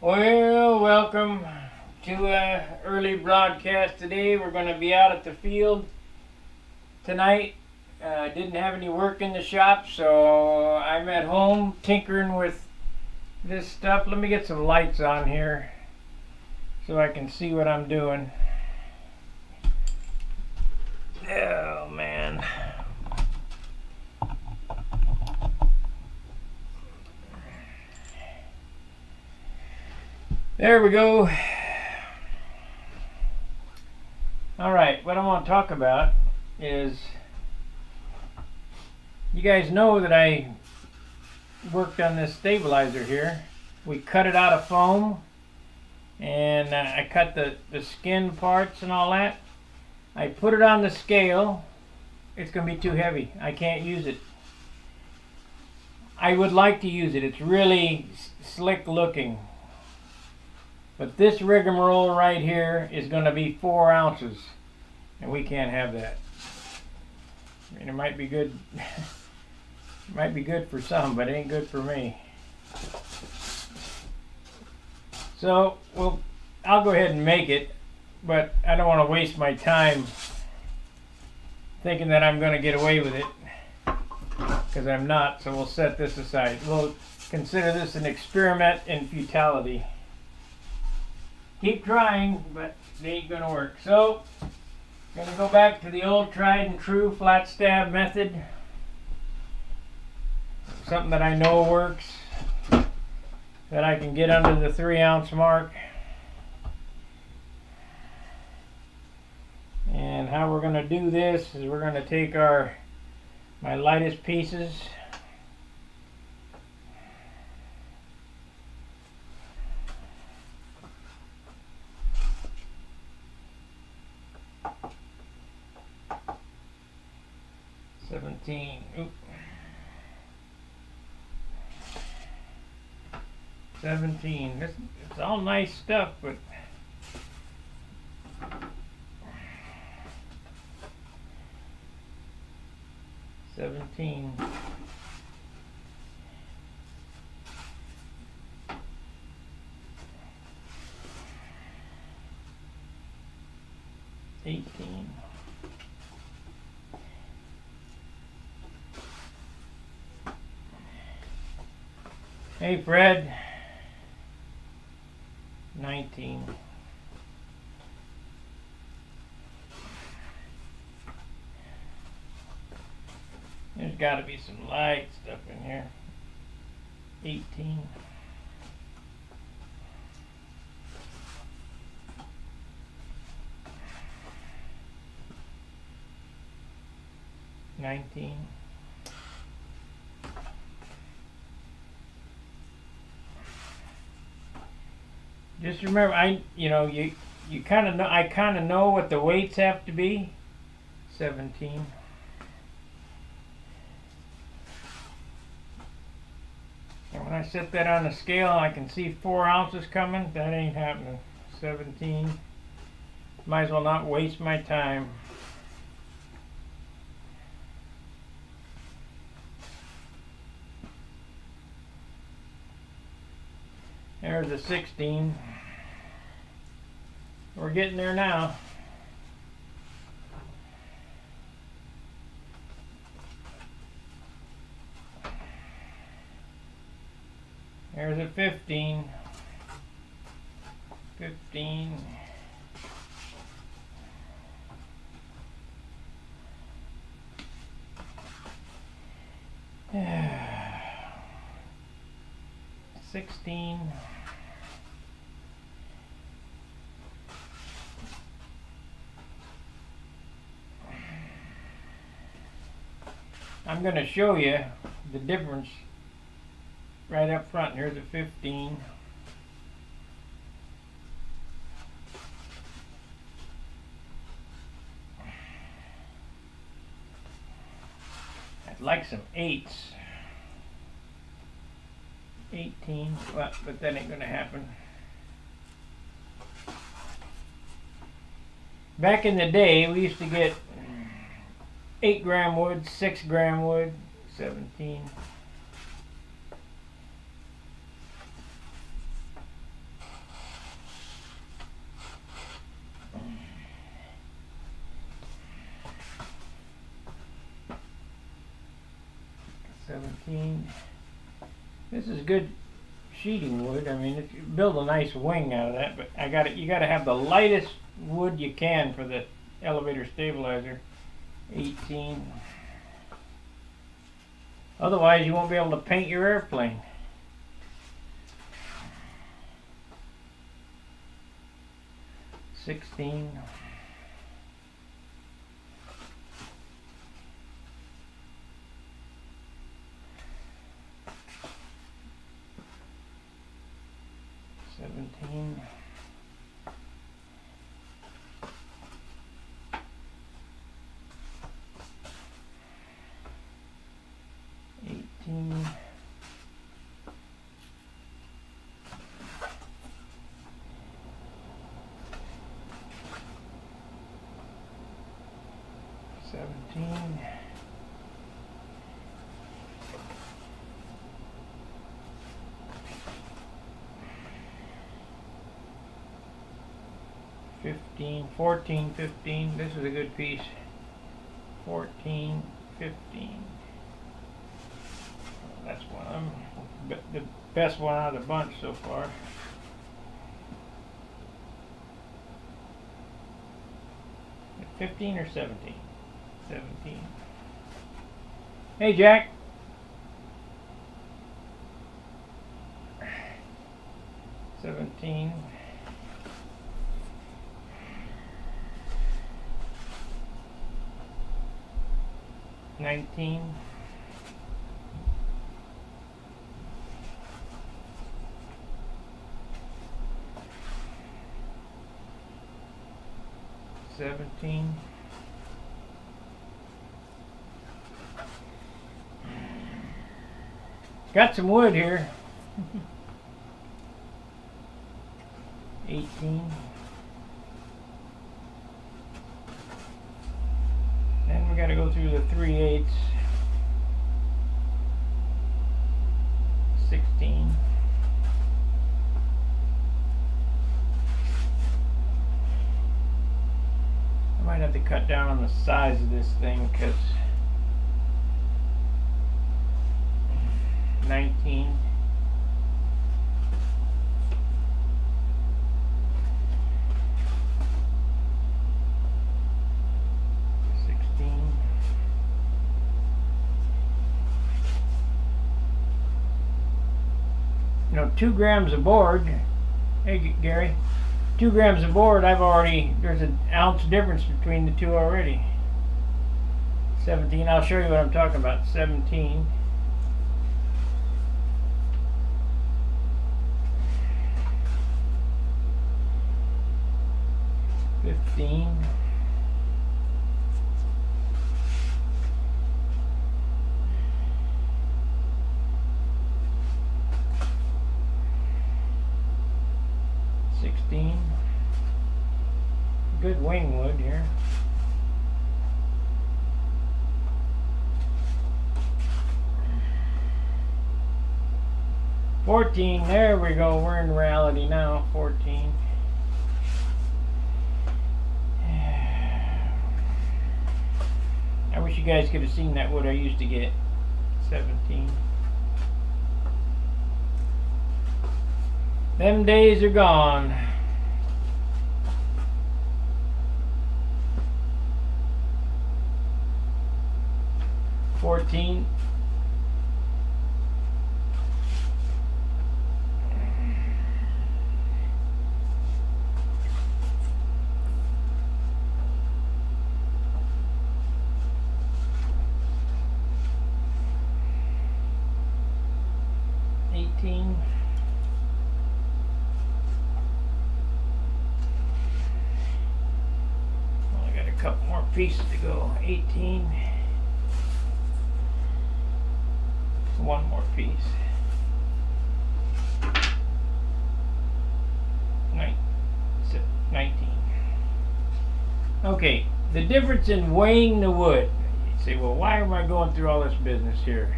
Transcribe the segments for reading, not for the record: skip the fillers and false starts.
Well, welcome to an early broadcast today. We're going to be out at the field tonight. Didn't have any work in the shop, so I'm at home tinkering with this stuff. Let me get some lights on here so I can see what I'm doing. Oh, man. There we go. Alright, what I want to talk about is, you guys know that I worked on this stabilizer here. We cut it out of foam, and I cut the skin parts and all that. I put it on the scale. It's going to be too heavy. I can't use it. I would like to use it. It's really slick looking. But this rigmarole right here is going to be 4 ounces, and we can't have that. I mean, it might be good. It might be good for some, but it ain't good for me. So, well, I'll go ahead and make it, but I don't want to waste my time thinking that I'm going to get away with it, because I'm not. So we'll set this aside. We'll consider this an experiment in futility. Keep trying, but it ain't gonna work. So, gonna go back to the old tried and true flat stab method. Something that I know works, that I can get under the 3 ounce mark. And how we're gonna do this is we're gonna take my lightest pieces. Oop. 17. It's all nice stuff, but $17. $18. Hey, Fred. 19. There's got to be some light stuff in here. 18. 19. Just remember, you kind of know. I kind of know what the weights have to be. 17. And when I set that on the scale, I can see 4 ounces coming. That ain't happening. 17. Might as well not waste my time. There's a 16. We're getting there now. There's a 15. 15. Yeah. 16. I'm going to show you the difference right up front. Here's a 15. I'd like some 8s. 18, well, but that ain't going to happen. Back in the day, we used to get 8-gram wood, 6-gram wood, 17. 17. This is good sheeting wood. I mean, you build a nice wing out of that, but you got to have the lightest wood you can for the elevator stabilizer. 18. Otherwise, you won't be able to paint your airplane. 16. 17. 18. 17. 15, 14, 15. This is a good piece. 14, 15. That's one of them. The best one out of the bunch so far. At 15 or 17? 17. Hey, Jack. $17. 19. 17. 'Got some wood here. 18. Then we got to go through the 3/8. 16. I might have to cut down on the size of this thing because 19. 16. 2 grams of board. Hey, Gary. 2 grams of board, there's an ounce difference between the two already. 17, I'll show you what I'm talking about. 17. 15. 16. Good wing wood here. 14. There we go. We're in reality now. 14. I wish you guys could have seen that wood I used to get. 17. Them days are gone. 14. 18. 2 more pieces to go. 18. 1 more piece. 19. Okay, the difference in weighing the wood. You say, well, why am I going through all this business here?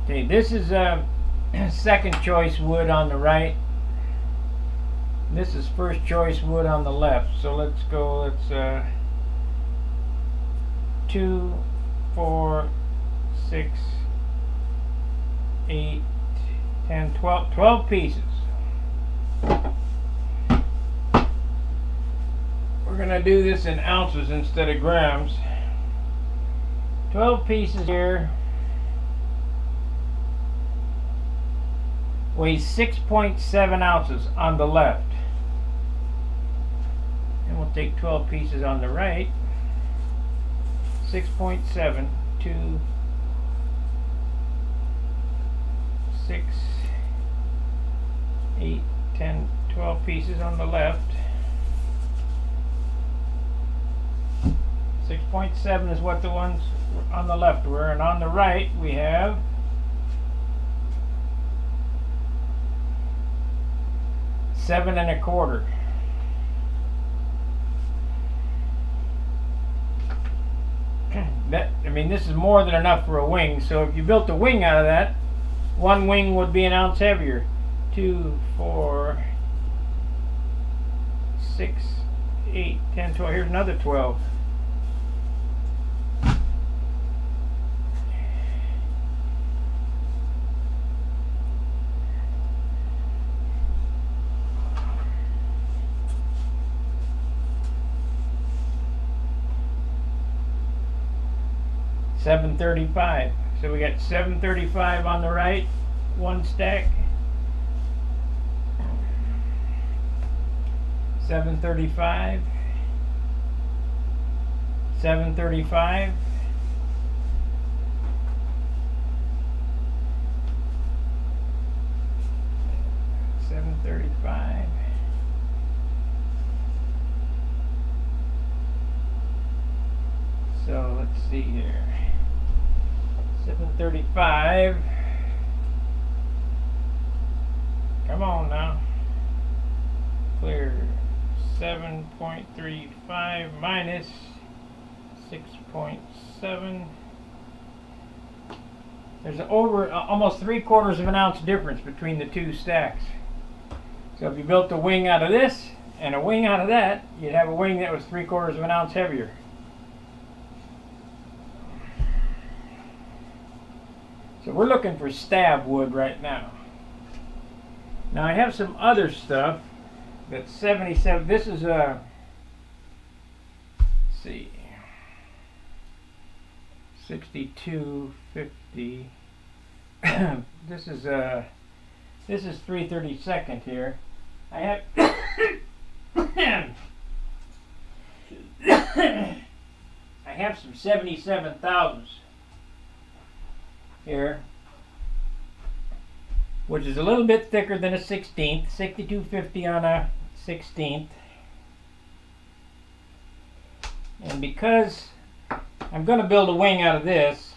Okay, this is a second choice wood on the right. This is first choice wood on the left. So let's go, 2, 4, 6, 8, 10, 12, 12 pieces. We're going to do this in ounces instead of grams. 12 pieces here weighs 6.7 ounces on the left. And we'll take 12 pieces on the right. 6.7, 2, 6, 8, 10, 12 pieces on the left. 6.7 is what the ones on the left were, and on the right we have 7 1/4. This is more than enough for a wing. So if you built a wing out of that, one wing would be an ounce heavier. 2, 4, 6, 8, 10, 12. Here's another 12. $735. So we got $735 on the right, one stack. $735. $735. $735. So let's see here. 735. Come on now. Clear. 7.35 minus 6.7. There's over almost 3/4 of an ounce difference between the two stacks. So if you built a wing out of this and a wing out of that, you'd have a wing that was 3/4 of an ounce heavier. So we're looking for stab wood right now. Now I have some other stuff that's 77. This is a, let's see, 62.50. This is 3/32 here. I have I have some 77,000s here, which is a little bit thicker than a 16th. 62.50 on a 16th. And because I'm going to build a wing out of this,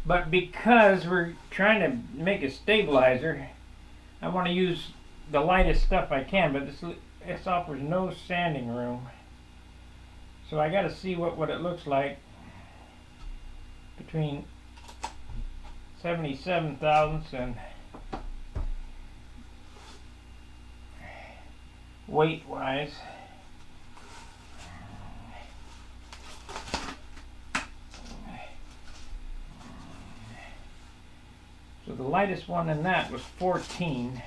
but because we're trying to make a stabilizer, I want to use the lightest stuff I can, but this offers no sanding room. So I got to see what it looks like between 77 thousandths and weight wise. So the lightest one in that was 14.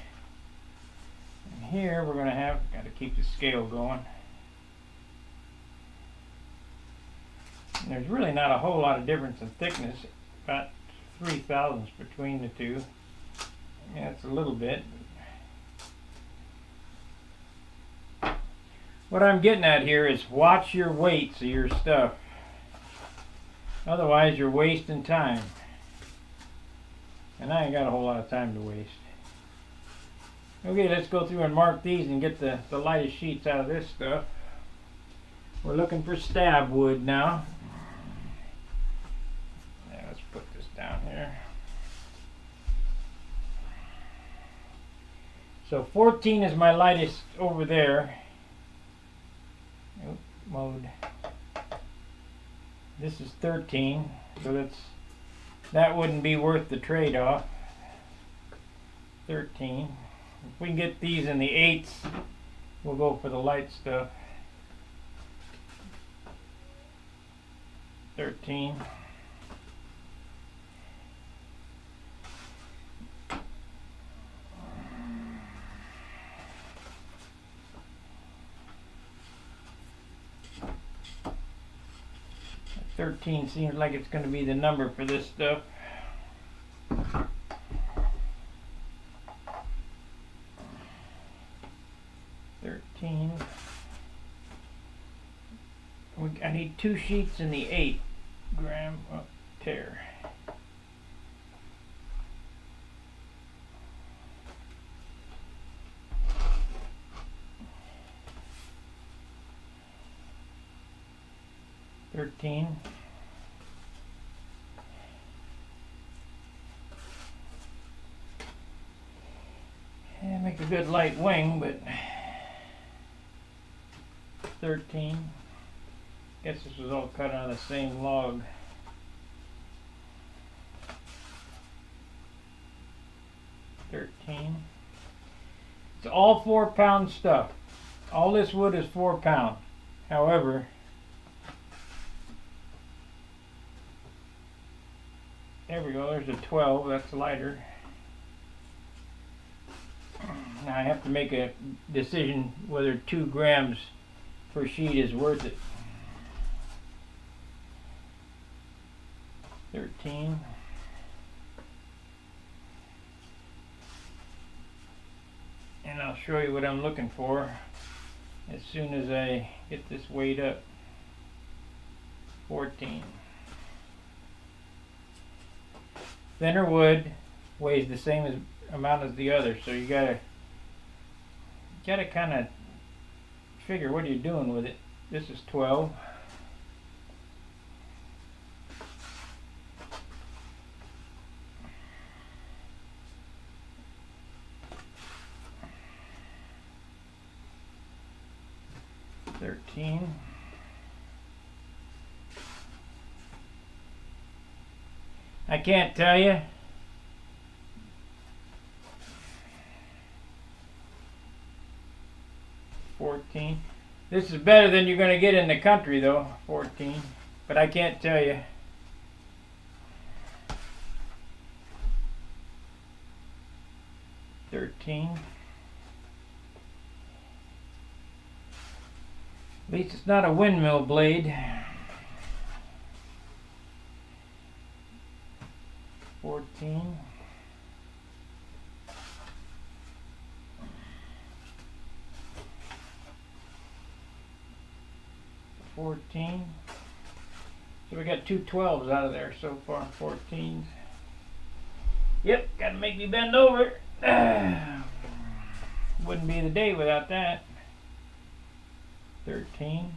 And here we're going to have, got to keep the scale going. And there's really not a whole lot of difference in thickness, about 3 thousandths between the two. Yeah, it's a little bit. What I'm getting at here is watch your weights of your stuff. Otherwise you're wasting time. And I ain't got a whole lot of time to waste. Okay, let's go through and mark these and get the lightest sheets out of this stuff. We're looking for stab wood now. Yeah, let's put this down here. So 14 is my lightest over there. Mode. This is 13, so that wouldn't be worth the trade-off. 13. If we can get these in the 8s, we'll go for the light stuff. 13. 13 seems like it's going to be the number for this stuff. I need 2 sheets in the 8-gram tear. $13. And make a good light wing, but 13. Guess this was all cut on the same log. $13. It's all 4-pound stuff. All this wood is 4 pounds. However, there we go, there's a 12, that's lighter. Now I have to make a decision whether 2 grams per sheet is worth it. 13. And I'll show you what I'm looking for as soon as I get this weighed up. 14. Thinner wood weighs the same amount as the other, so you gotta kind of figure what you're doing with it. This is 12. $13. I can't tell you. $14. This is better than you're going to get in the country, though. 14. But I can't tell you. $13. At least it's not a windmill blade. 14. $14. So we got 2 12s out of there so far. 14s. Yep, gotta make me bend over. Wouldn't be the day without that. 13.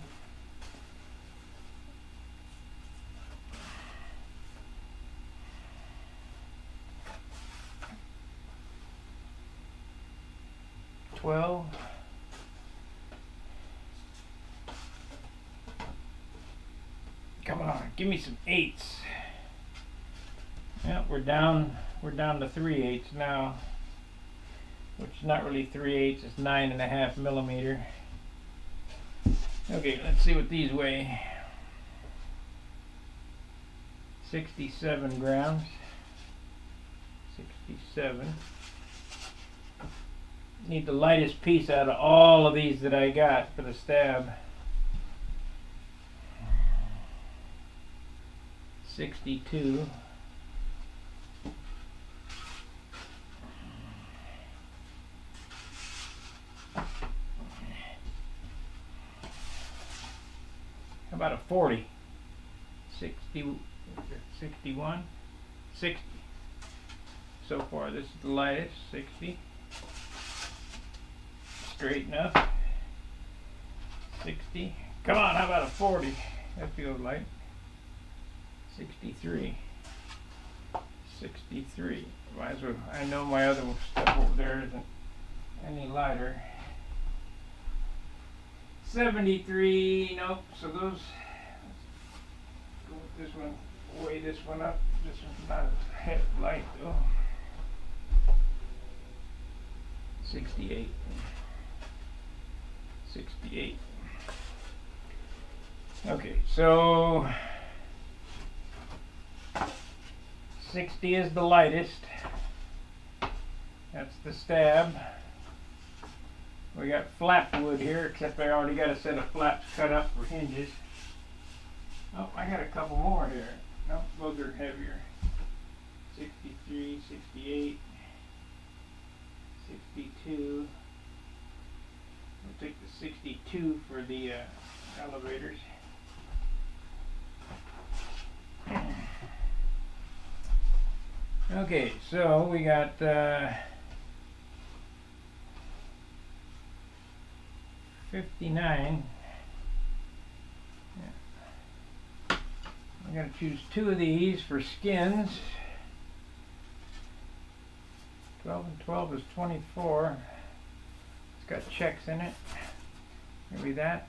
$12. Come on, give me some 8s. Yeah, we're down to 3/8 now, which is not really 3/8, it's 9.5 millimeter. Okay, let's see what these weigh. 67 grams. 67. Need the lightest piece out of all of these that I got for the stab. 62. How about a 40? 60, 61, 60. So far, this is the lightest, 60. Straight enough. 60. Come on, how about a 40? That feels light. 63. 63. Might as well. I know my other stuff over there isn't any lighter. 73. Nope. So those. Let's go with this one. Weigh this one up. This one's not as light though. 68. 68. Okay, so 60 is the lightest. That's the stab. We got flap wood here, except I already got a set of flaps cut up for hinges. Oh, I got a couple more here. Nope, those are heavier. 63, 68, 62. We'll take the 62 for the elevators. Okay, so we got 59. Yeah. I'm going to choose 2 of these for skins. 12 and 12 is 24. It's got checks in it. Maybe that.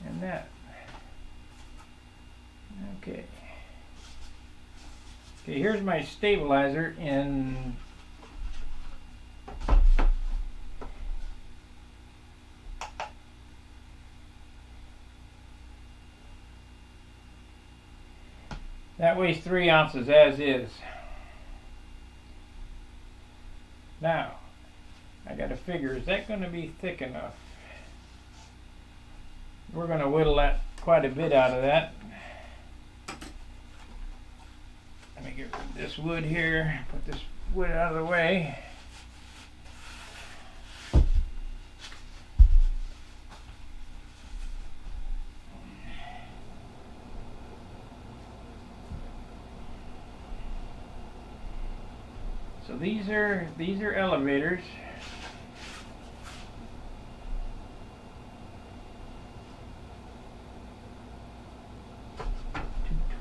And that. Okay. Okay, here's my stabilizer in that weighs 3 ounces as is. Now, I got to figure, is that going to be thick enough? We're going to whittle that quite a bit out of that. Let me get rid of this wood here, put this wood out of the way. So these are elevators.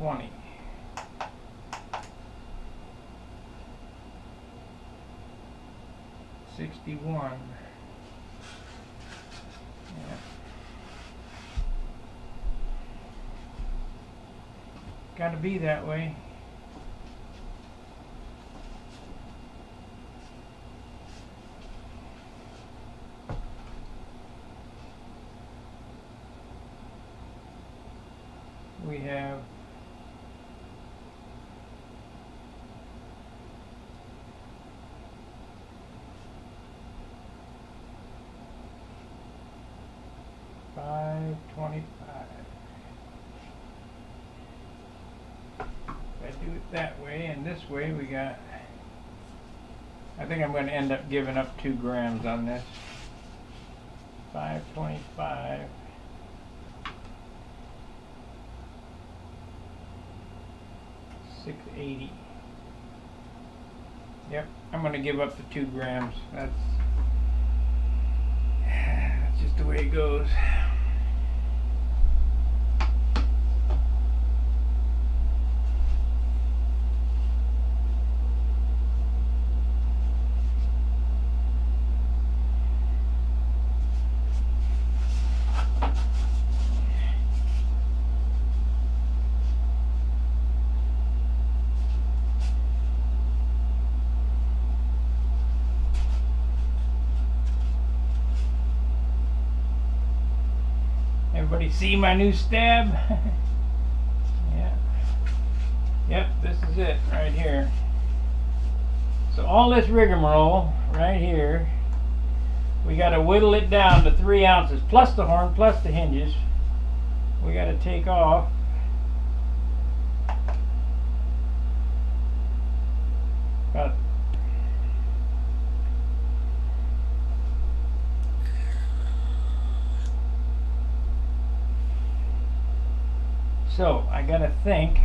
$220. $61. Yeah. Gotta be that way. We have $5.25. If I do it that way, and this way we got, I think I'm going to end up giving up 2 grams on this. $5.25. $6.80. Yep, I'm going to give up the 2 grams. That's just the way it goes. Everybody see my new stab? Yeah. Yep, this is it right here. So all this rigmarole right here, we got to whittle it down to 3 ounces, plus the horn, plus the hinges. We got to take off about so I gotta think.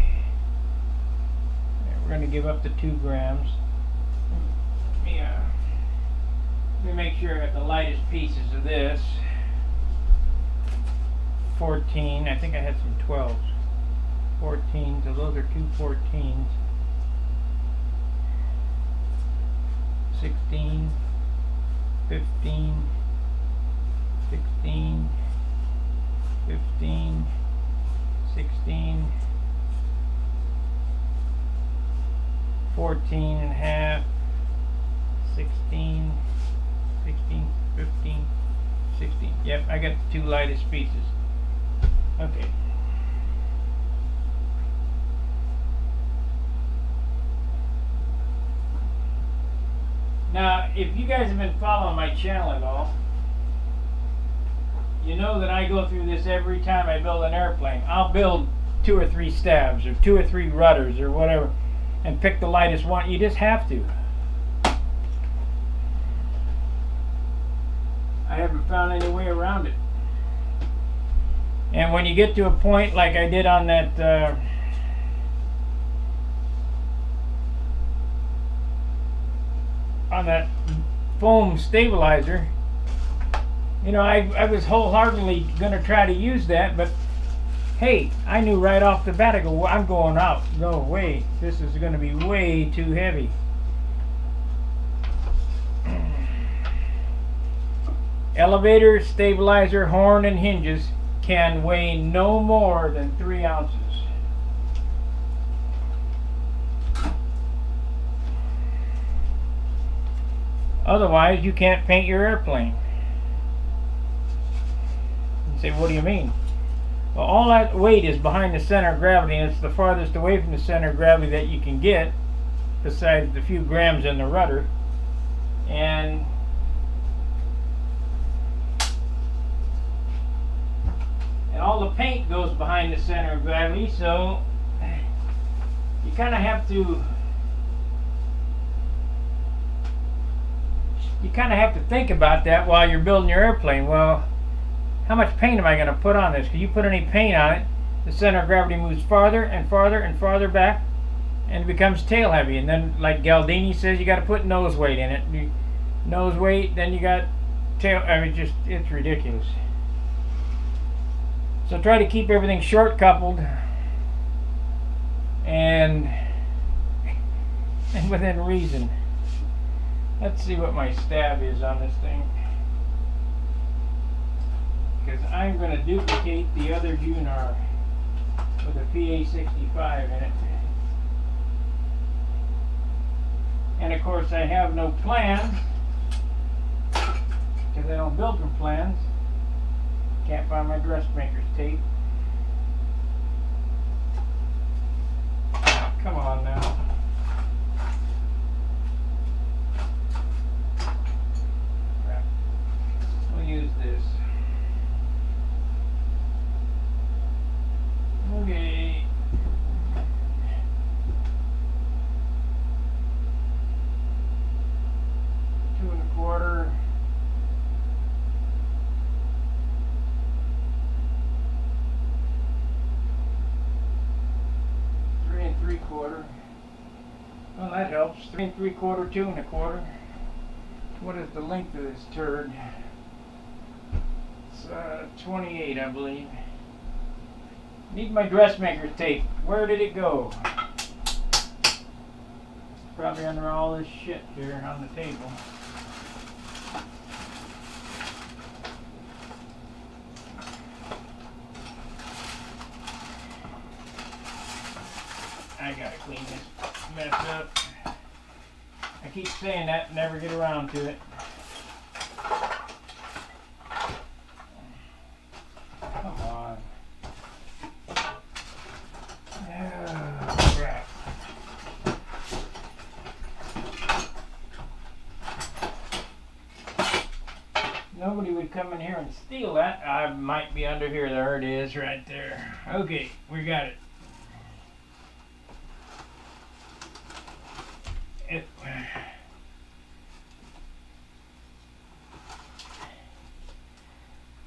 We're gonna give up the 2 grams. Let me make sure I got the lightest pieces of this. 14. I think I had some 12s. 14. So those are 2 14s. 16. 15. 16. 15. 16, 14 and a half, 16, 16, 15, 16. Yep, I got the 2 lightest pieces. Okay. Now, if you guys have been following my channel at all, You know that I go through this every time I build an airplane. I'll build 2 or 3 stabs or 2 or 3 rudders or whatever and pick the lightest one. You just have to. I haven't found any way around it. And when you get to a point like I did on that foam stabilizer, you know, I was wholeheartedly going to try to use that, but hey, I knew right off the bat, I go, I'm going out. No way. This is going to be way too heavy. Elevator, stabilizer, horn, and hinges can weigh no more than 3 ounces. Otherwise, you can't paint your airplane. You say, what do you mean? Well, all that weight is behind the center of gravity, and it's the farthest away from the center of gravity that you can get, besides the few grams in the rudder. And all the paint goes behind the center of gravity, so you kind of have to think about that while you're building your airplane. Well, how much paint am I going to put on this? Because you put any paint on it, the center of gravity moves farther and farther and farther back, and it becomes tail heavy. And then, like Galdini says, you got to put nose weight in it. Nose weight, then you got tail. I mean, it's ridiculous. So try to keep everything short coupled and within reason. Let's see what my stab is on this thing, because I'm going to duplicate the other Junar with a PA65 in it. And of course I have no plans, because I don't build from plans. Can't find my dressmaker's tape. Come on now. Crap. We'll use this. Okay. Two and a quarter. 3 3/4. Well, that helps. 3 3/4, 2 1/4. What is the length of this turd? It's 28, I believe. Need my dressmaker's tape. Where did it go? Probably under all this shit here on the table. I gotta clean this mess up. I keep saying that and never get around to it. Come on. Oh, crap. Nobody would come in here and steal that. I might be under here. There it is, right there. Okay, we got it.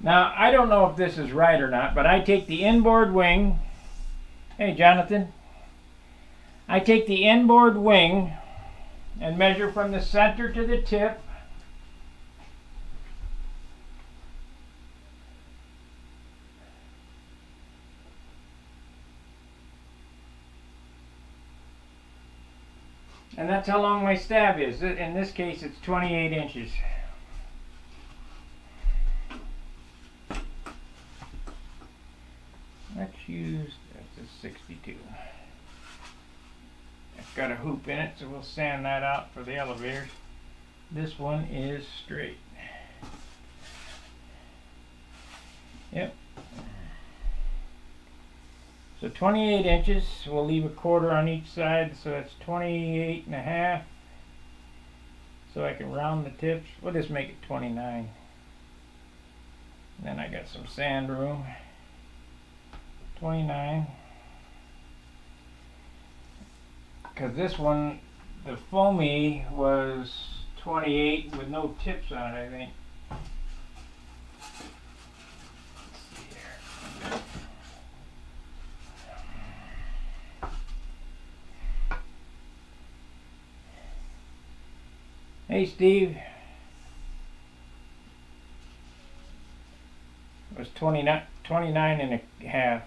Now, I don't know if this is right or not, but I take the inboard wing. Hey, Jonathan. I take the inboard wing and measure from the center to the tip. And that's how long my stab is. In this case, it's 28 inches. Let's use, that's a 62. It's got a hoop in it, so we'll sand that out for the elevators. This one is straight. Yep. So 28 inches, we'll leave a quarter on each side, so that's 28 and a half. So I can round the tips. We'll just make it 29. Then I got some sand room. 29. Because this one, the foamy was 28 with no tips on it, I think. Hey Steve. It was 29 and a half.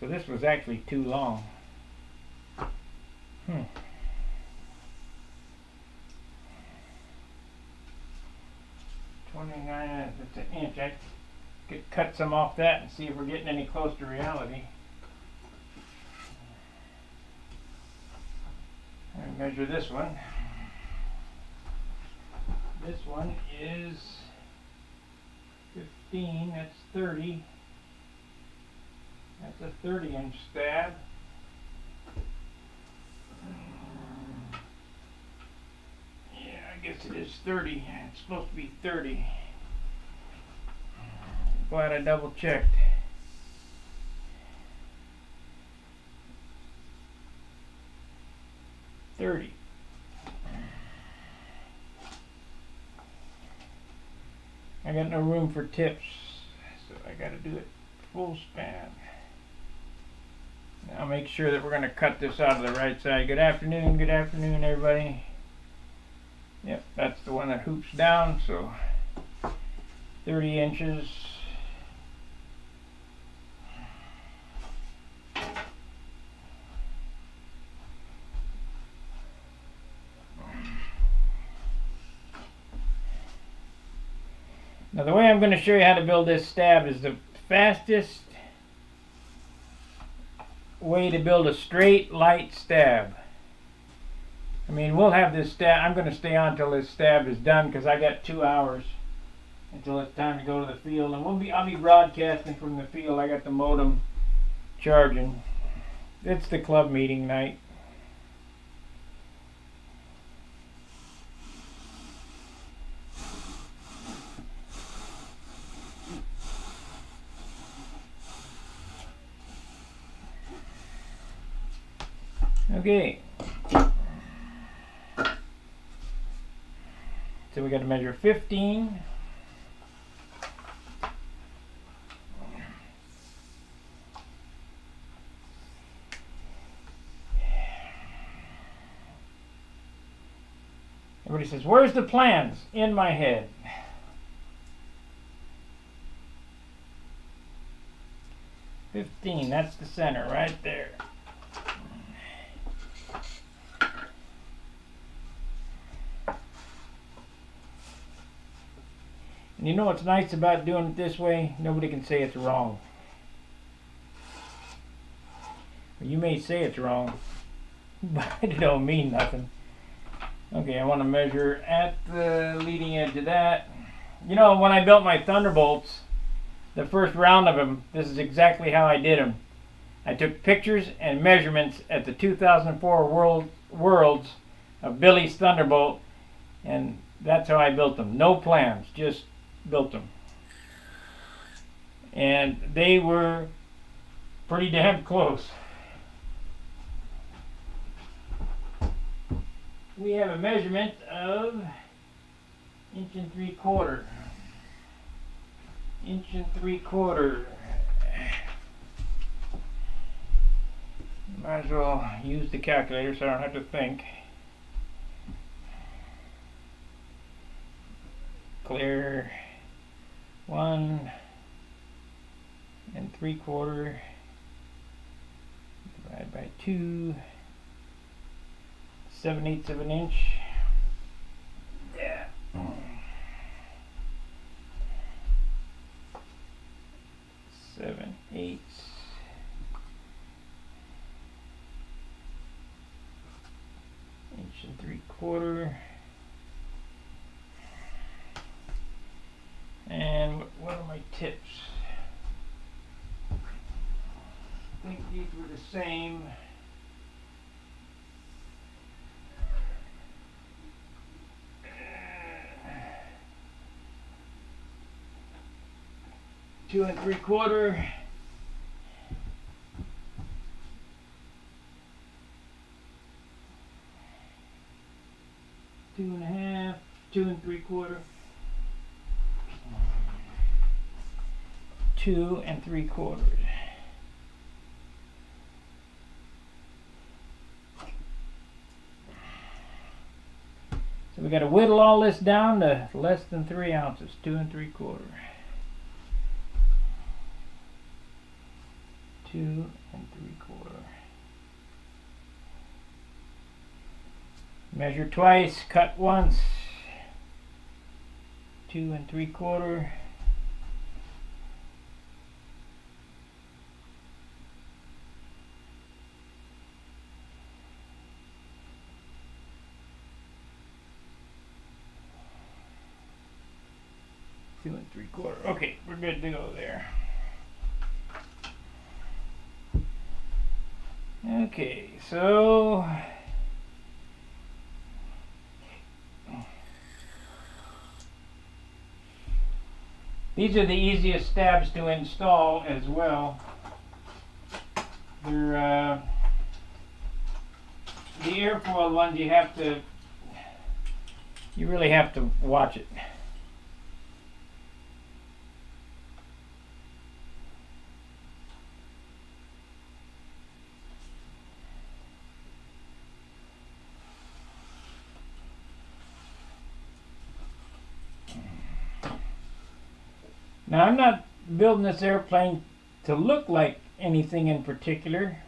So this was actually too long. 29, that's an inch. I could cut some off that and see if we're getting any close to reality. And measure this one. This one is 15, that's 30. That's a 30-inch stab. Yeah, I guess it is 30. It's supposed to be 30. Glad I double checked. $30. I got no room for tips, so I got to do it full span. Now make sure that we're going to cut this out of the right side. Good afternoon, everybody. Yep, that's the one that hoops down, so 30 inches. Now the way I'm going to show you how to build this stab is the fastest way to build a straight, light stab. I mean, we'll have this stab. I'm going to stay on until this stab is done because I got 2 hours until it's time to go to the field, and I'll be broadcasting from the field. I got the modem charging. It's the club meeting night. Okay. So we got to measure 15. Everybody says, where's the plans? In my head. That's the center right there. And you know what's nice about doing it this way? Nobody can say it's wrong. You may say it's wrong, but it don't mean nothing. Okay, I want to measure at the leading edge of that. You know, when I built my Thunderbolts, the first round of them, this is exactly how I did them. I took pictures and measurements at the 2004 Worlds of Billy's Thunderbolt, and that's how I built them. No plans, just built them. And they were pretty damn close. We have a measurement of 1 3/4 inch. 1 3/4. Might as well use the calculator so I don't have to think. Clear 1 3/4 divided by 2. 7/8 of an inch. Yeah. 7/8. Inch 3/4. And what are my tips? I think these were the same. 2 3/4. Two and a half, 2 3/4, 2 3/4. So we got to whittle all this down to less than 3 ounces, 2 3/4. 2 3/4. Measure twice, cut once. 2 3/4. Two and 3/4. Okay, we're good to go there. Okay, so these are the easiest stabs to install as well. They're the airfoil ones. You really have to watch it. Now, I'm not building this airplane to look like anything in particular.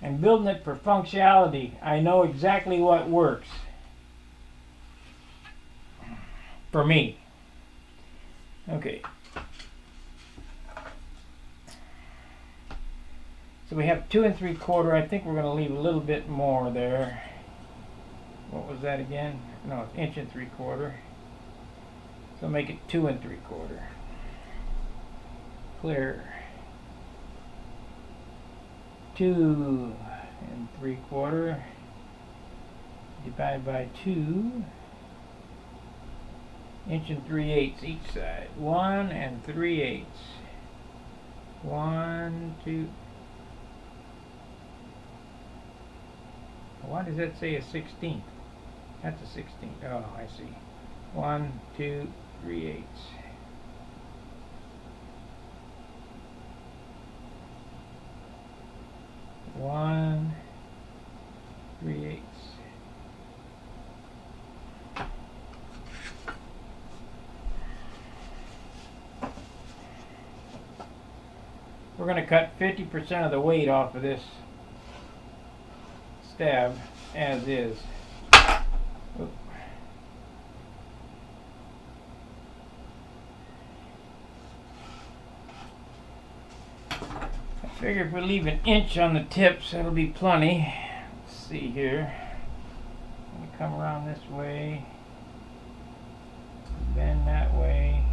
I'm building it for functionality. I know exactly what works for me. Okay. So we have 2 3/4. I think we're going to leave a little bit more there. What was that again? No, it's 1 3/4. So make it 2 3/4. Clear. 2 3/4 divided by 2. 1 3/8 each side. 1 3/8. 1, 2. Why does that say a 16th? That's a 16th. Oh, I see. 1 2 3/8. One 3/8. We're going to cut 50% of the weight off of this stab as is. Oop. I figure if we leave an inch on the tips, that'll be plenty. Let's see here. I'm going to come around this way, bend that way.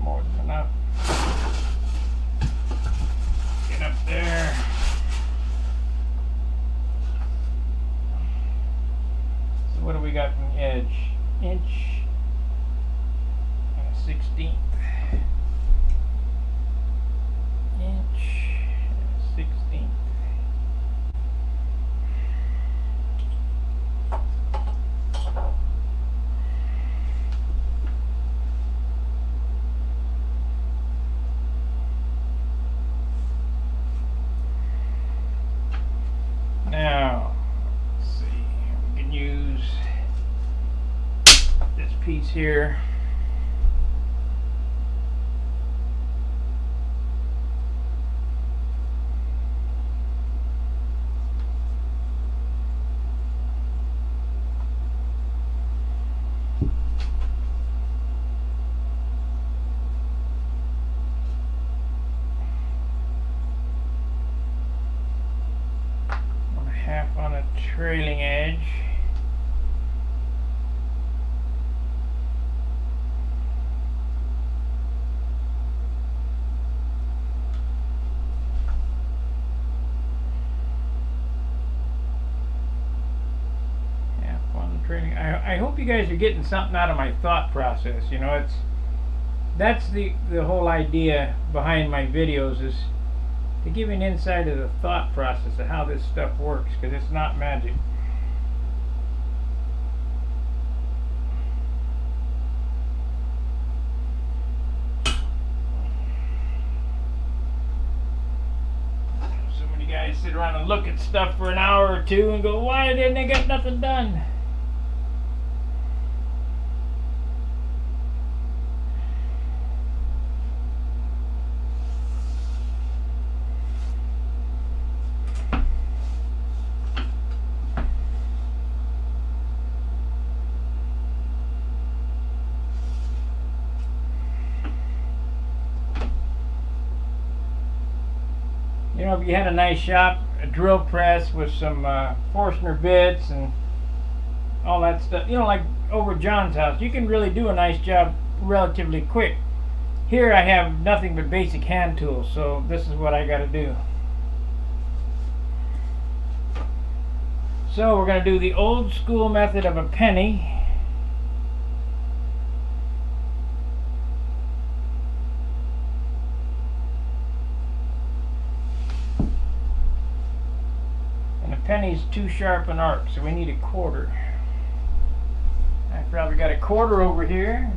More than enough. Get up there. What do we got from the edge? Inch and a 16th. Inch and a 16th. Now, let's see. We can use this piece here. Half on a trailing edge. I hope you guys are getting something out of my thought process. You know, that's the whole idea behind my videos, is to give an insight of the thought process of how this stuff works, because it's not magic. So many guys sit around and look at stuff for an hour or two and go, why didn't they get nothing done? You know, if you had a nice shop, a drill press with some Forstner bits and all that stuff, you know, like over John's house, you can really do a nice job relatively quick. Here I have nothing but basic hand tools, so this is what I got to do. So we're going to do the old school method of a penny. Penny's too sharp an arc, so we need a quarter. I probably got a quarter over here.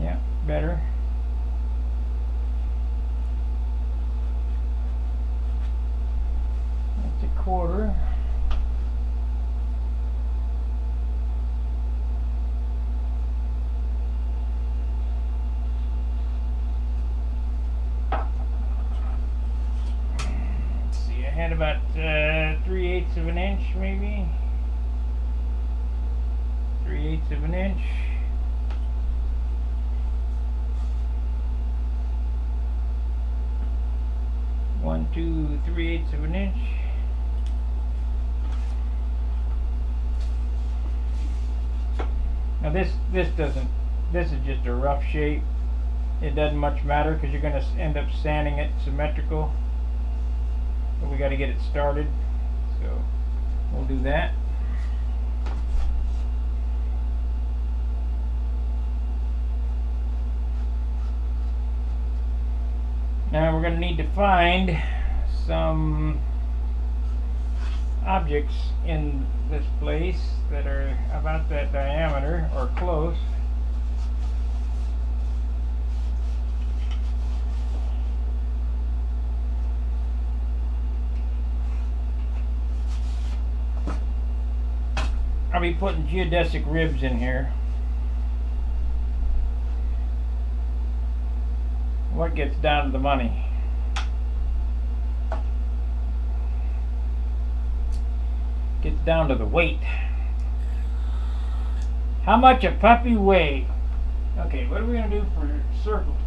Yeah, better. That's a quarter. Had about 3/8 of an inch, maybe 3/8 of an inch. One, 2, 3/8 of an inch. Now this doesn't. This is just a rough shape. It doesn't much matter because you're going to end up sanding it symmetrical. But we got to get it started, so we'll do that. Now we're going to need to find some objects in this place that are about that diameter or close. I'll be putting geodesic ribs in here. What gets down to the money? Gets down to the weight. How much a puppy weigh? Okay, what are we going to do for circles?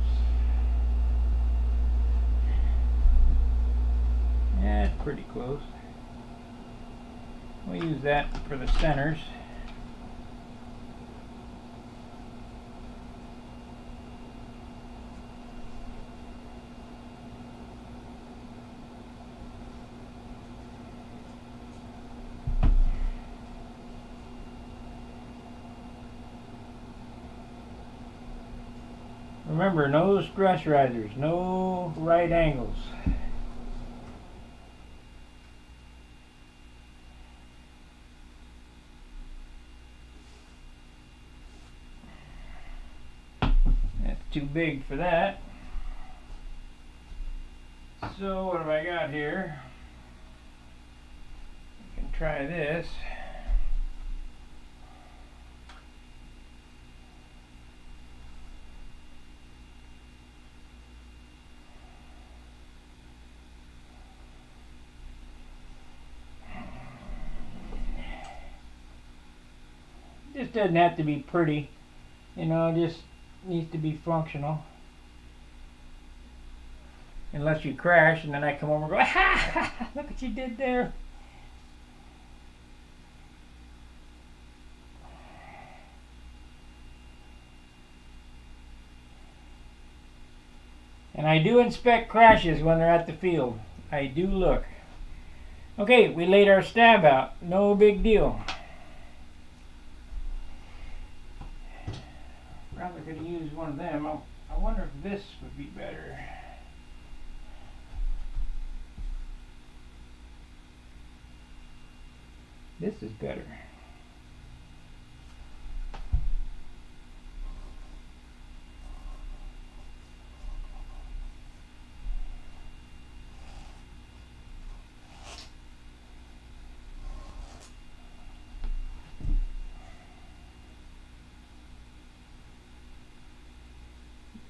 Yeah, it's pretty close. We'll use that for the centers. Remember, no stress risers, no right angles. Too big for that. So what have I got here? I can try this. This doesn't have to be pretty, you know, just needs to be functional. Unless you crash and then I come over and go, ha! Look what you did there. And I do inspect crashes when they're at the field. I do look. Okay, we laid our stab out. No big deal. Probably could have used one of them. I wonder if this would be better. This is better.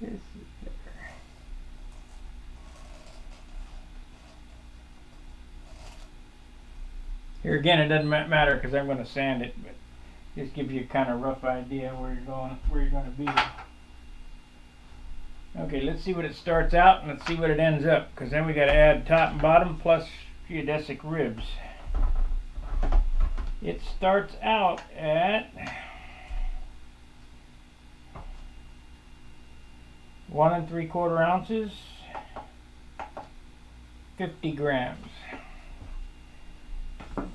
This is better. Here again, it doesn't matter because I'm going to sand it, but just gives you a kind of rough idea where you're going to be. Okay, let's see what it starts out and let's see what it ends up, because then we got to add top and bottom plus geodesic ribs. It starts out at 1 3/4 ounces, 50 grams.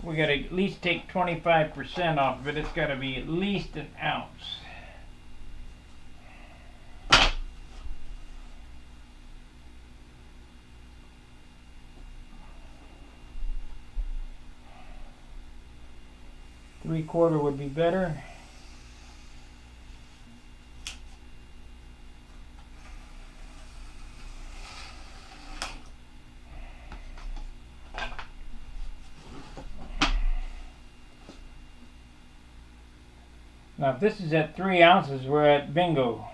We got to at least take 25% off of it. It's got to be at least an ounce. Three-quarter would be better. Now, if this is at 3 ounces, we're at bingo.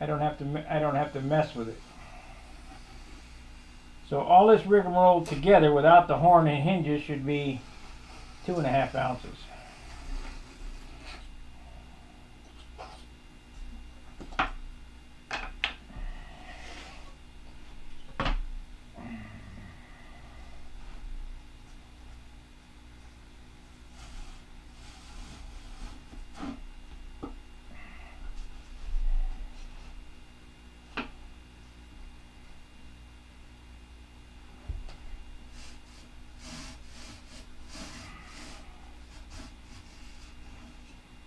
I don't have to mess with it. So all this rigmarole together, without the horn and hinges, should be 2.5 ounces.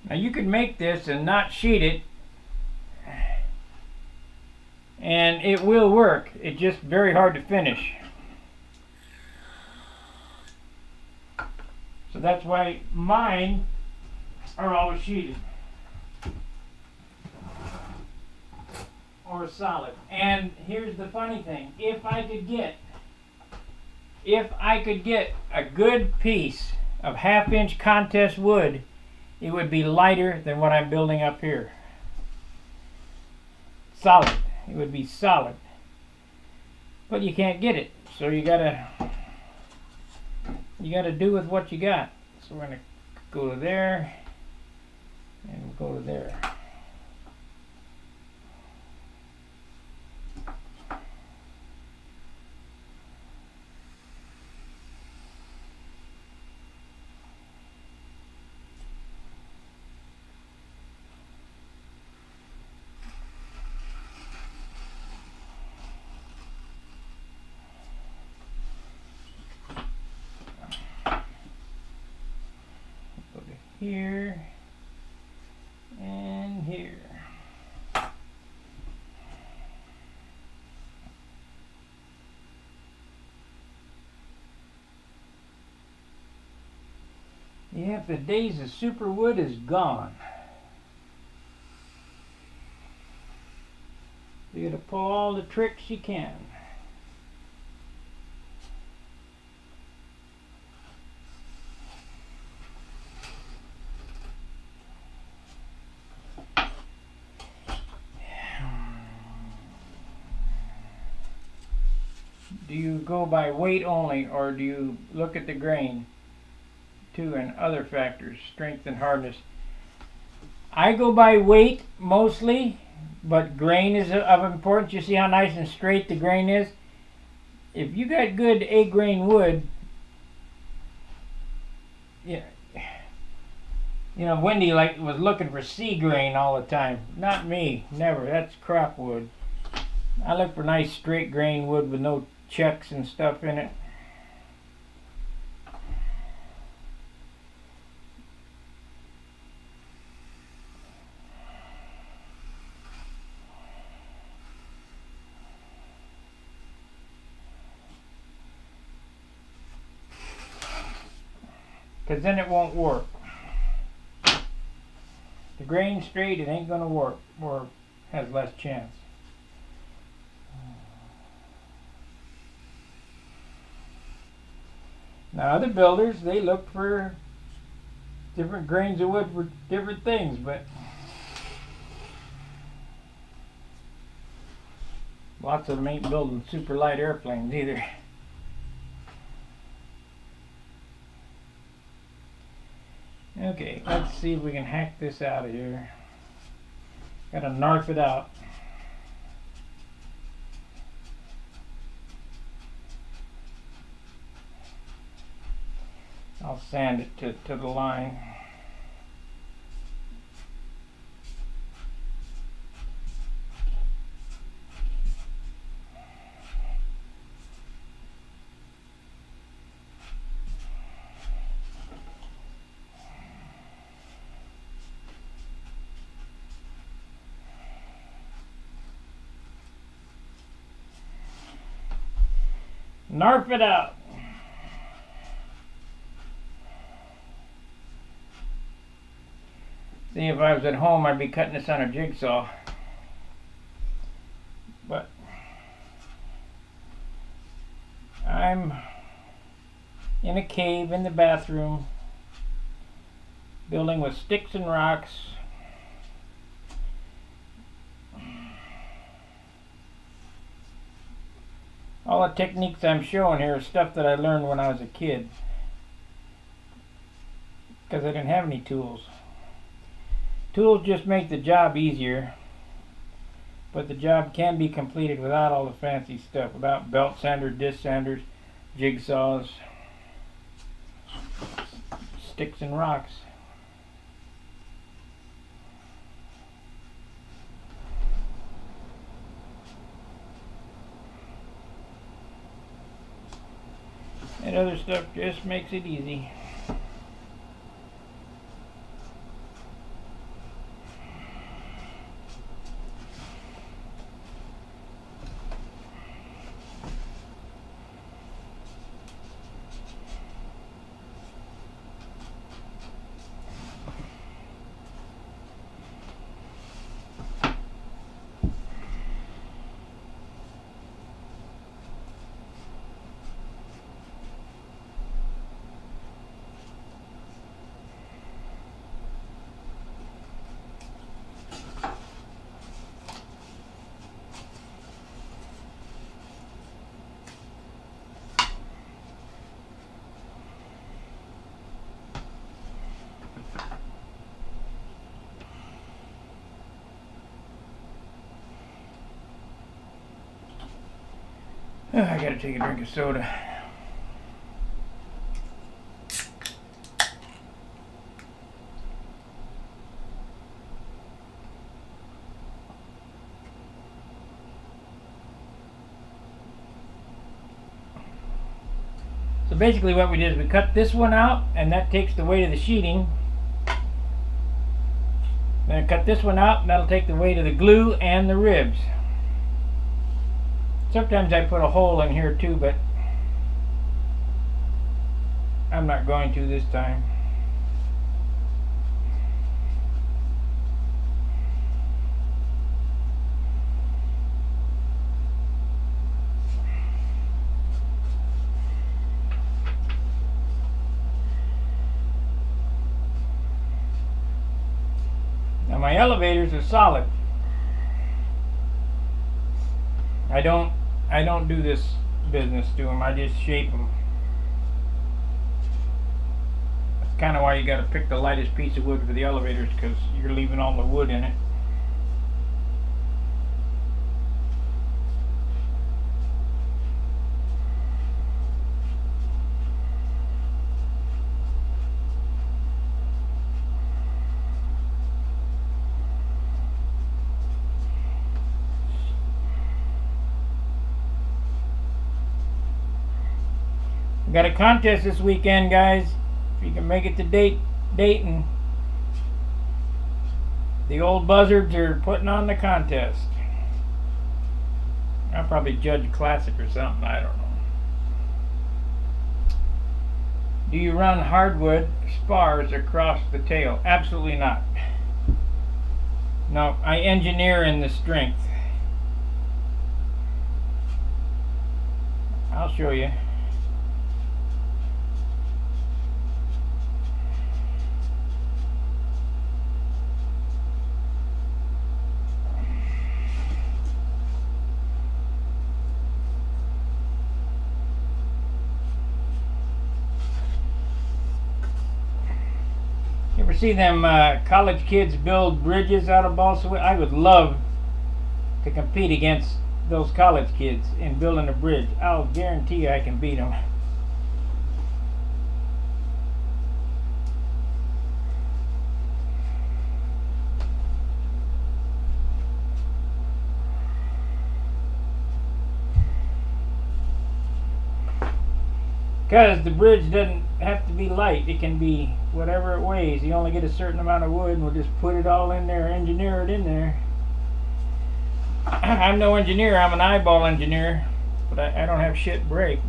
Now you could make this and not sheet it, and it will work. It's just very hard to finish. So that's why mine are always sheeted or solid. And here's the funny thing: if I could get a good piece of 1/2-inch contest wood, it would be lighter than what I'm building up here. Solid. It would be solid. But you can't get it. So you gotta do with what you got. So we're gonna go to there and we'll go to there. Here and here. Yeah, the days of super wood is gone. You gotta pull all the tricks you can. Do you go by weight only, or do you look at the grain too and other factors, strength and hardness? I go by weight mostly, but grain is of importance. You see how nice and straight the grain is? If you got good A-grain wood, yeah, you know, Wendy was looking for C grain all the time. Not me, never. That's crop wood. I look for nice straight grain wood with no checks and stuff in it. Because then it won't work. The grain straight, it ain't gonna work, or has less chance. Now other builders, they look for different grains of wood for different things, but lots of them ain't building super light airplanes either. Okay, let's see if we can hack this out of here. Gotta narf it out. I'll sand it to the line. Narf it out. See, if I was at home, I'd be cutting this on a jigsaw. But I'm in a cave in the bathroom, building with sticks and rocks. All the techniques I'm showing here is stuff that I learned when I was a kid, because I didn't have any tools. Tools just make the job easier, but the job can be completed without all the fancy stuff, without belt sanders, disc sanders, jigsaws, sticks and rocks. And other stuff just makes it easy. I gotta take a drink of soda. So basically what we did is we cut this one out, and that takes the weight of the sheeting. Then I cut this one out, and that'll take the weight of the glue and the ribs. Sometimes I put a hole in here too, but I'm not going to this time. Now my elevators are solid. I don't do this business to them. I just shape them. That's kind of why you got to pick the lightest piece of wood for the elevators, because you're leaving all the wood in it. We got a contest this weekend, guys. If you can make it to Dayton, the old buzzards are putting on the contest. I'll probably judge classic or something, I don't know. Do you run hardwood spars across the tail? Absolutely not. No, I engineer in the strength. I'll show you. You ever see them college kids build bridges out of balsa wood? I would love to compete against those college kids in building a bridge. I'll guarantee you I can beat them. Because the bridge doesn't have to be light. It can be whatever it weighs. You only get a certain amount of wood and we'll just put it all in there, engineer it in there. I'm no engineer, I'm an eyeball engineer, but I don't have shit break.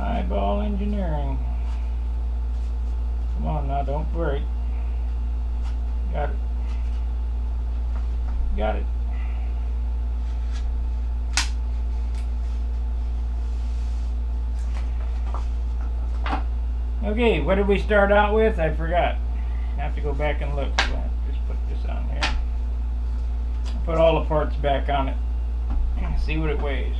Eyeball engineering. Come on now, don't break. Got it. Got it. Okay, what did we start out with? I forgot. I have to go back and look. So I just put this on here. Put all the parts back on it. See what it weighs.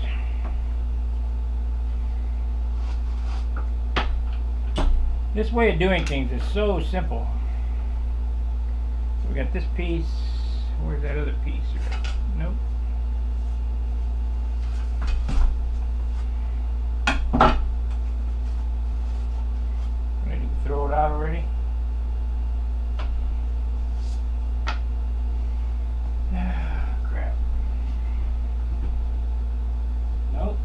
This way of doing things is so simple. So we got this piece. Where's that other piece? Nope. Ready to throw it out already? Crap. Nope.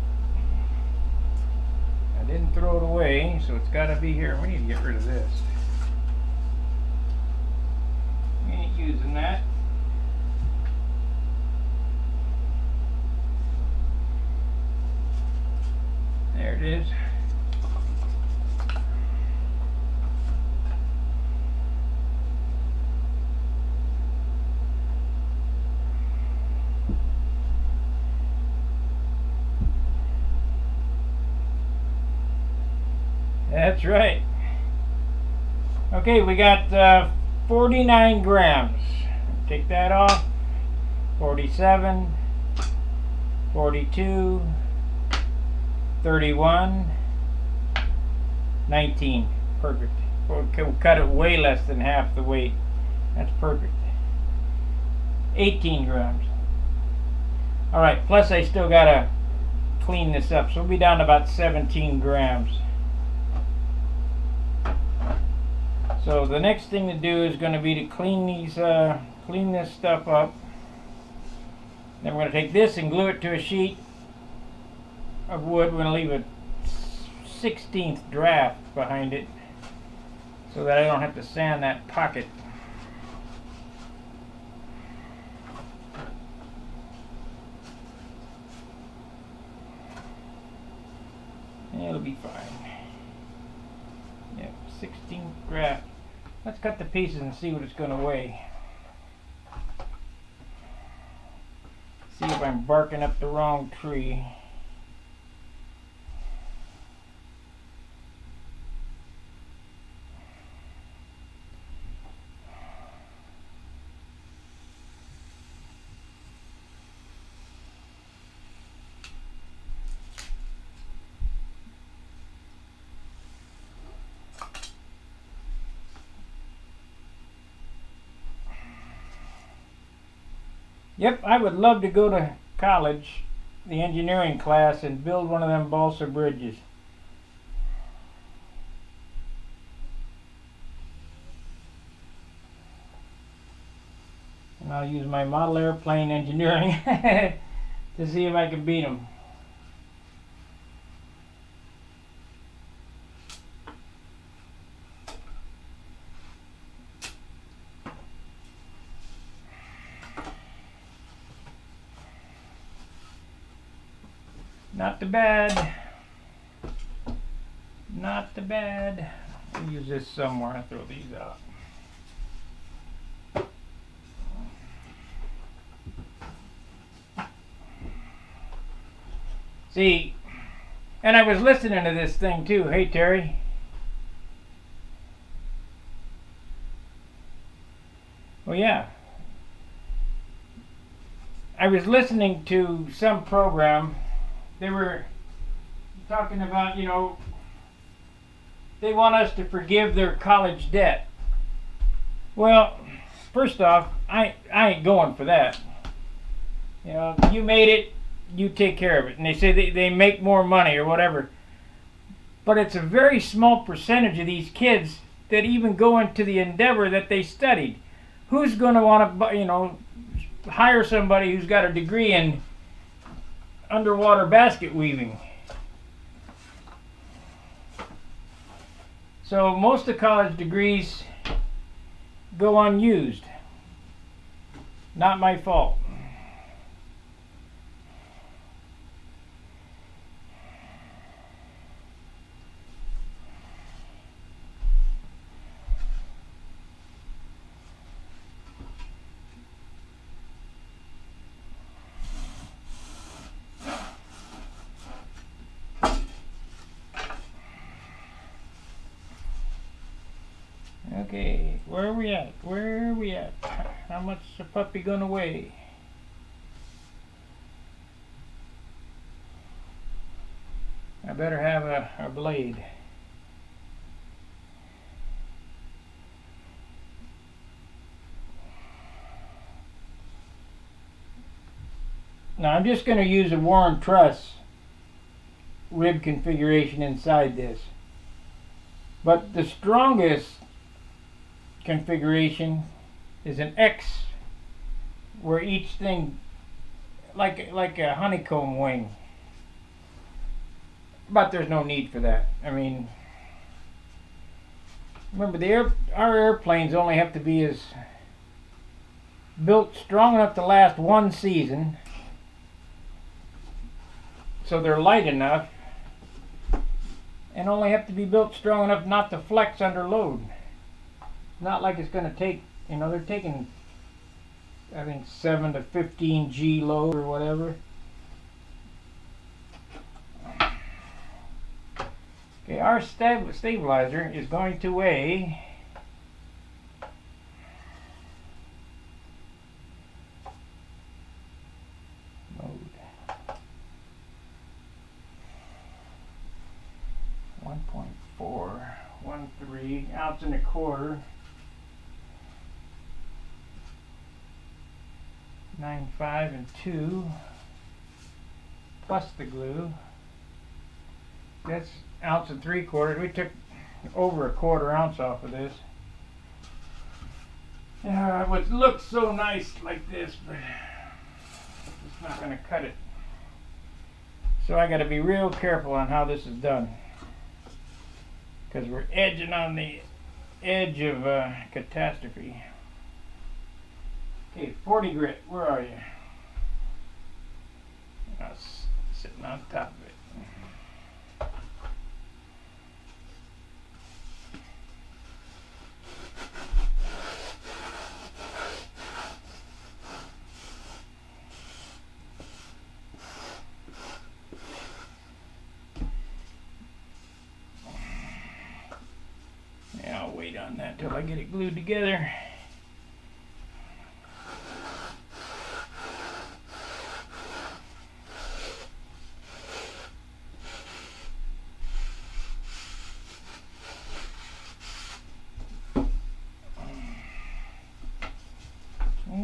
I didn't throw it away, so it's got to be here. We need to get rid of this. We ain't using that. There it is. That's right. Okay, we got 49 grams. Take that off. 47, 42, 31, 19. Perfect. We'll cut it way less than half the weight. That's perfect. 18 grams. Alright, plus I still gotta clean this up. So we'll be down to about 17 grams. So the next thing to do is going to be to clean this stuff up. Then we're going to take this and glue it to a sheet of wood. We're going to leave a 16th draft behind it so that I don't have to sand that pocket. It'll be fine. Yep, 16th draft. Let's cut the pieces and see what it's going to weigh. See if I'm barking up the wrong tree. Yep, I would love to go to college, the engineering class, and build one of them balsa bridges. And I'll use my model airplane engineering to see if I can beat them. Not too bad. Not too bad. I'll use this somewhere and throw these out. See, and I was listening to this thing too. Hey, Terry. Well, yeah. I was listening to some program. They were talking about, they want us to forgive their college debt. Well, first off, I ain't going for that. You made it, you take care of it. And they say they make more money or whatever. But it's a very small percentage of these kids that even go into the endeavor that they studied. Who's going to want to, hire somebody who's got a degree in underwater basket weaving? So most of the college degrees go unused. Not my fault. Okay, where are we at? Where are we at? How much is the puppy gonna weigh? I better have a blade. Now I'm just going to use a Warren Truss rib configuration inside this. But the strongest configuration is an X, where each thing like a honeycomb wing. But there's no need for that. I mean, remember our airplanes only have to be built strong enough to last one season, so they're light enough, and only have to be built strong enough not to flex under load. Not like it's going to take, they're taking, I think, 7 to 15 G load or whatever. Okay, our stabilizer is going to weigh 1.413 ounce and a quarter. 9.5 and 2 plus the glue. That's 1 ounce and 3/4. We took over a 1/4 ounce off of this. It would look so nice like this, but it's not going to cut it. So I got to be real careful on how this is done, because we're edging on the edge of catastrophe. Okay, 40 grit, where are you? I was sitting on top of it. Yeah, I'll wait on that till I get it glued together.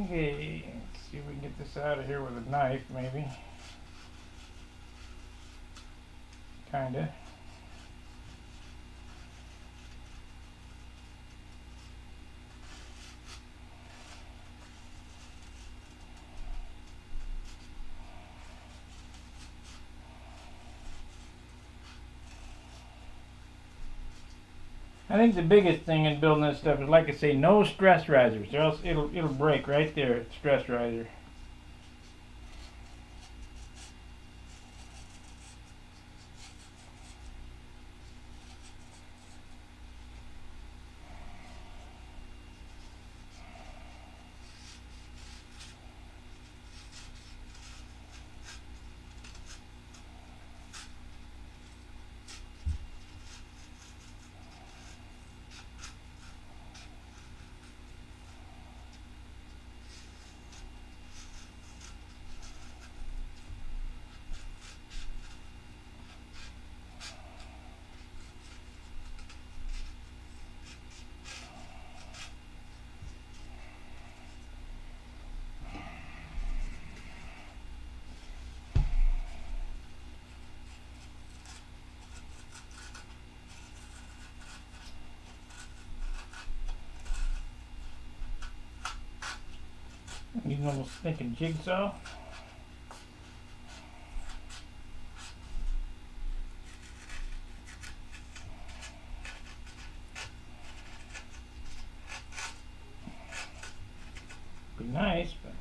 Okay, let's see if we can get this out of here with a knife, maybe. Kinda. I think the biggest thing in building this stuff is, like I say, no stress risers, or else it'll break right there at stress riser. Using almost thinking jigsaw. Be nice, but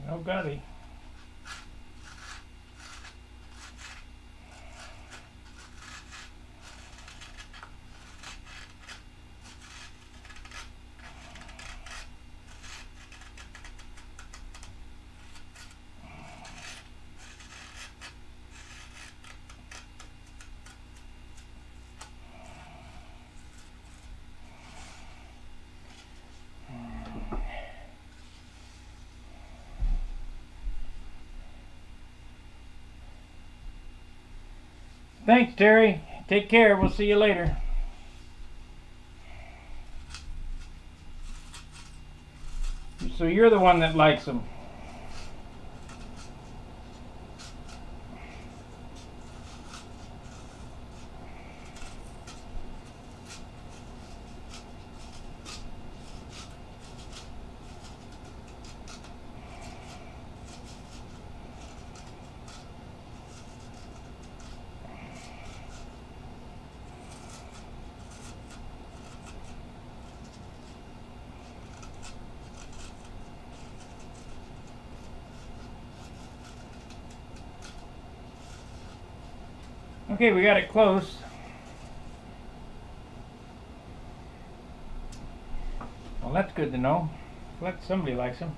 no gutty. Thanks, Terry. Take care. We'll see you later. So you're the one that likes them. Okay, we got it close. Well, that's good to know. Glad somebody likes them.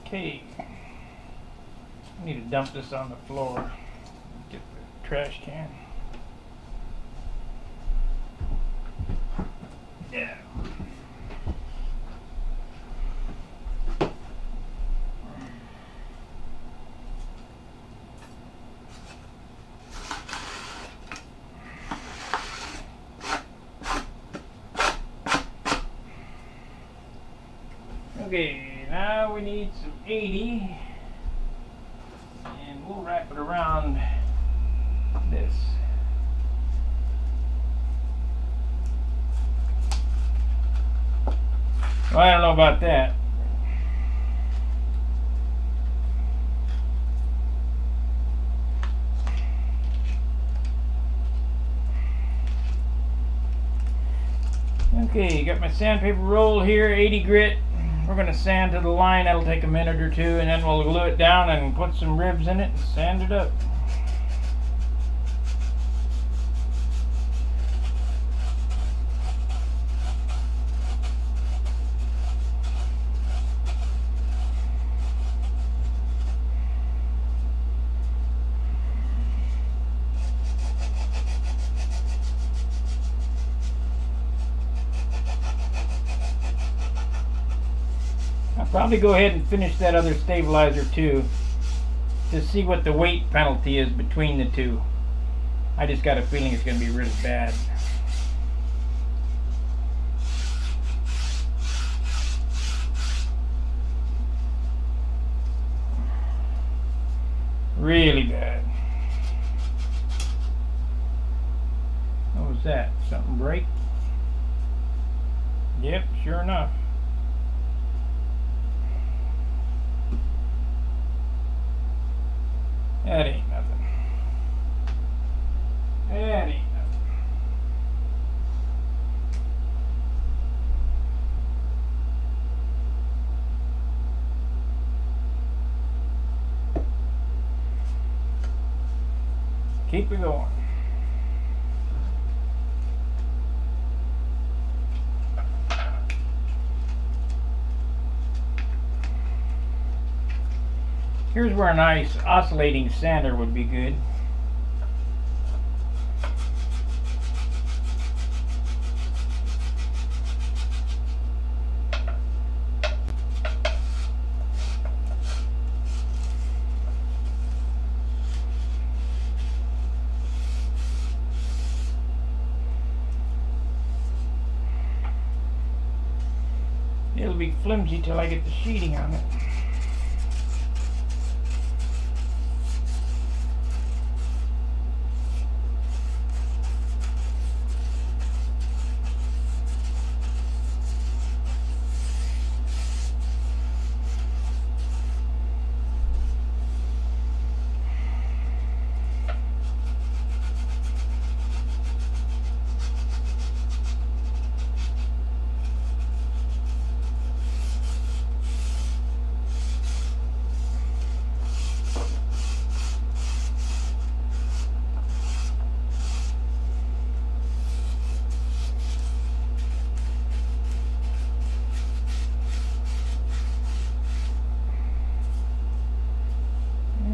Okay. I need to dump this on the floor. Get the trash can. Yeah. Okay, now we need some 80, and we'll wrap it around this. Well, I don't know about that. Okay, got my sandpaper roll here, 80 grit. We're going to sand to the line. That'll take a minute or two, and then we'll glue it down and put some ribs in it and sand it up. Probably go ahead and finish that other stabilizer too, to see what the weight penalty is between the two. I just got a feeling it's going to be really bad. really bad. What was that? Something break? Yep, sure enough. That ain't nothing. That ain't nothing. Keep it going. Here's where a nice oscillating sander would be good. It'll be flimsy till I get the sheeting on it.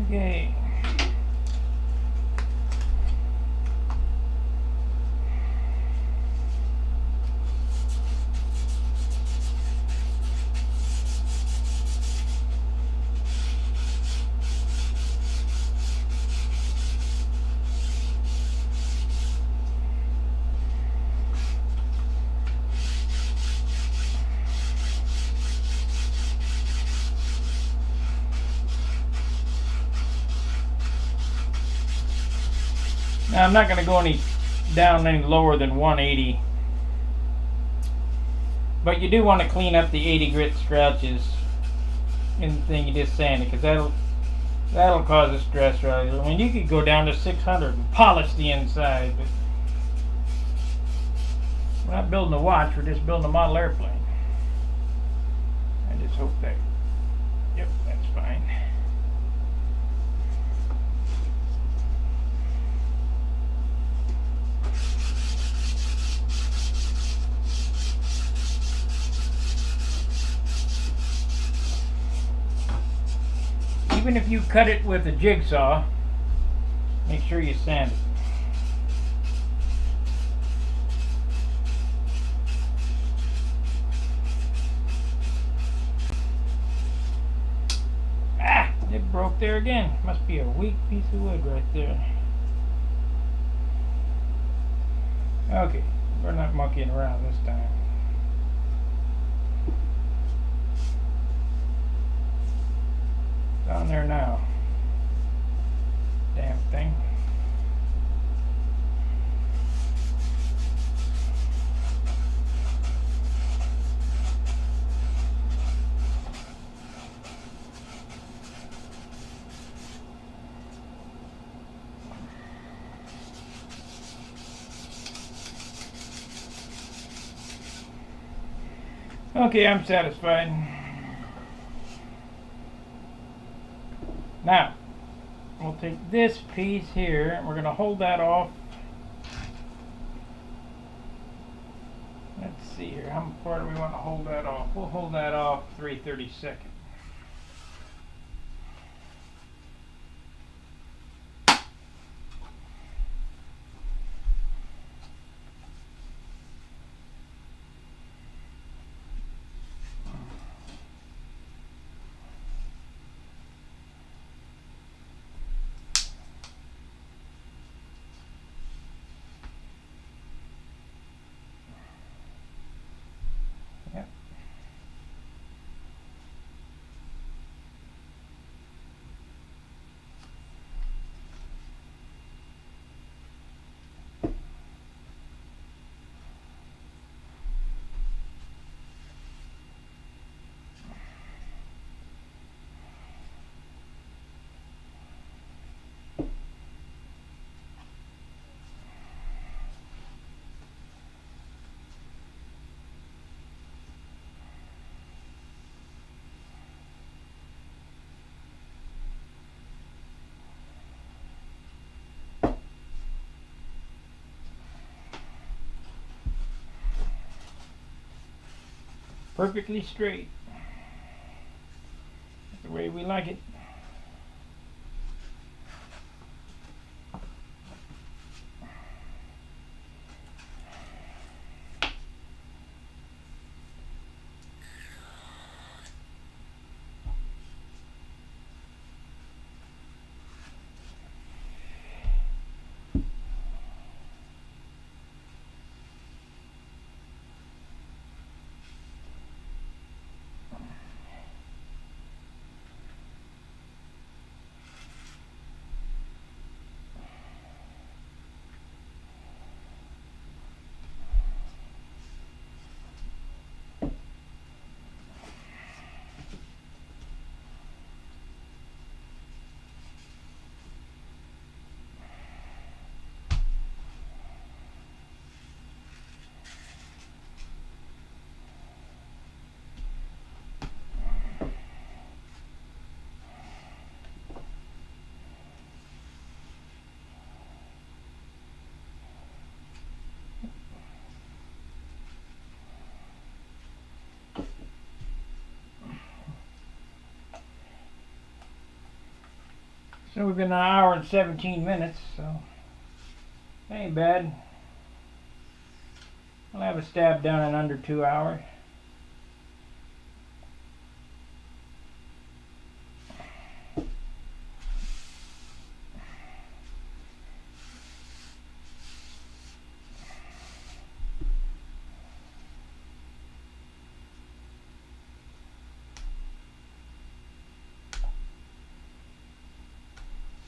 Okay. Now I'm not going to go down any lower than 180, but you do want to clean up the 80 grit scratches in the thing you just sanded, because that'll cause a stress rather. I mean, you could go down to 600 and polish the inside, but we're not building a watch, we're just building a model airplane. I just hope that, yep, that's fine. Even if you cut it with a jigsaw, make sure you sand it. Ah, it broke there again. Must be a weak piece of wood right there. Okay, we're not monkeying around this time. On there now. Damn thing. Okay, I'm satisfied. Now, we'll take this piece here, and we're going to hold that off. Let's see here, how far do we want to hold that off? We'll hold that off 3/32. Perfectly straight. That's the way we like it. So we've been an hour and 17 minutes, so that ain't bad. I'll have a stab done in under 2 hours.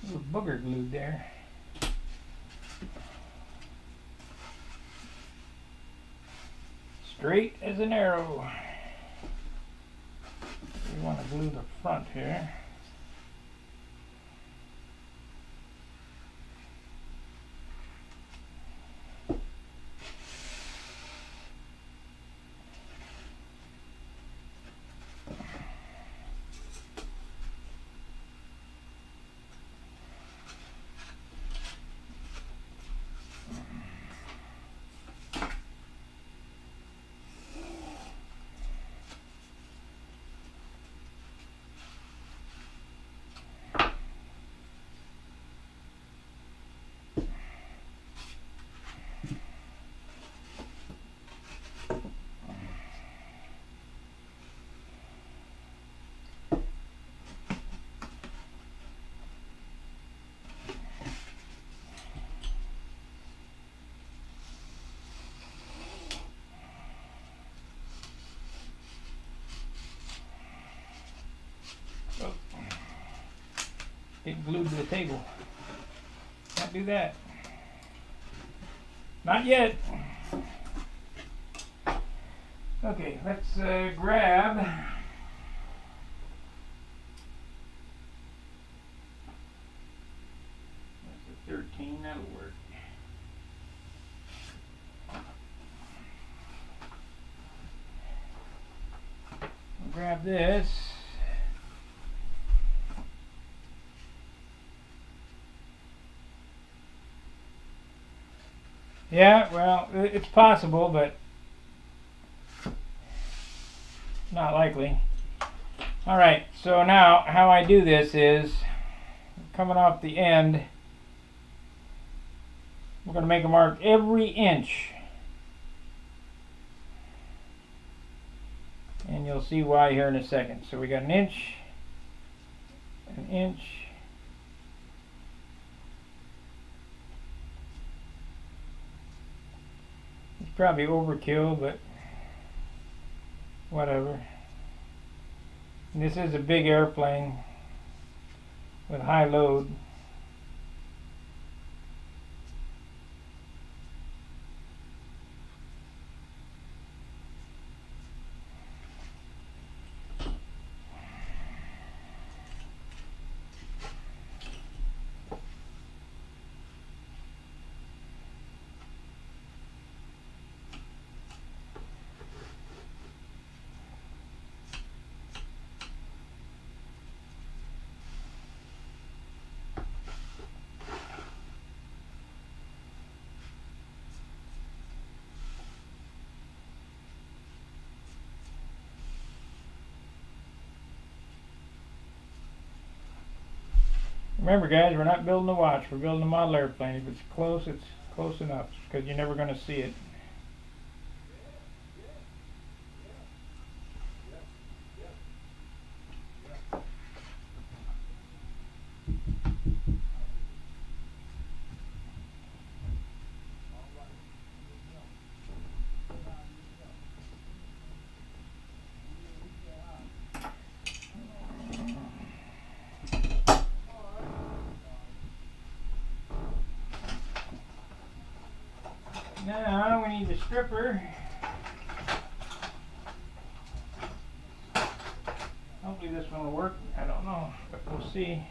Little booger glued there. Straight as an arrow. We want to glue the front here. Get glued to the table. Can't do that. Not yet. Okay, let's grab that's a 13, that'll work. I'll grab this. Yeah, well, it's possible, but not likely. Alright, so now how I do this is, coming off the end, we're going to make a mark every inch. And you'll see why here in a second. So we got an inch, an inch, it's probably overkill, but whatever. And this is a big airplane with high load. Remember, guys, we're not building a watch. We're building a model airplane. If it's close enough, because you're never going to see it. Now we need the stripper. Hopefully this one will work. I don't know, but we'll see.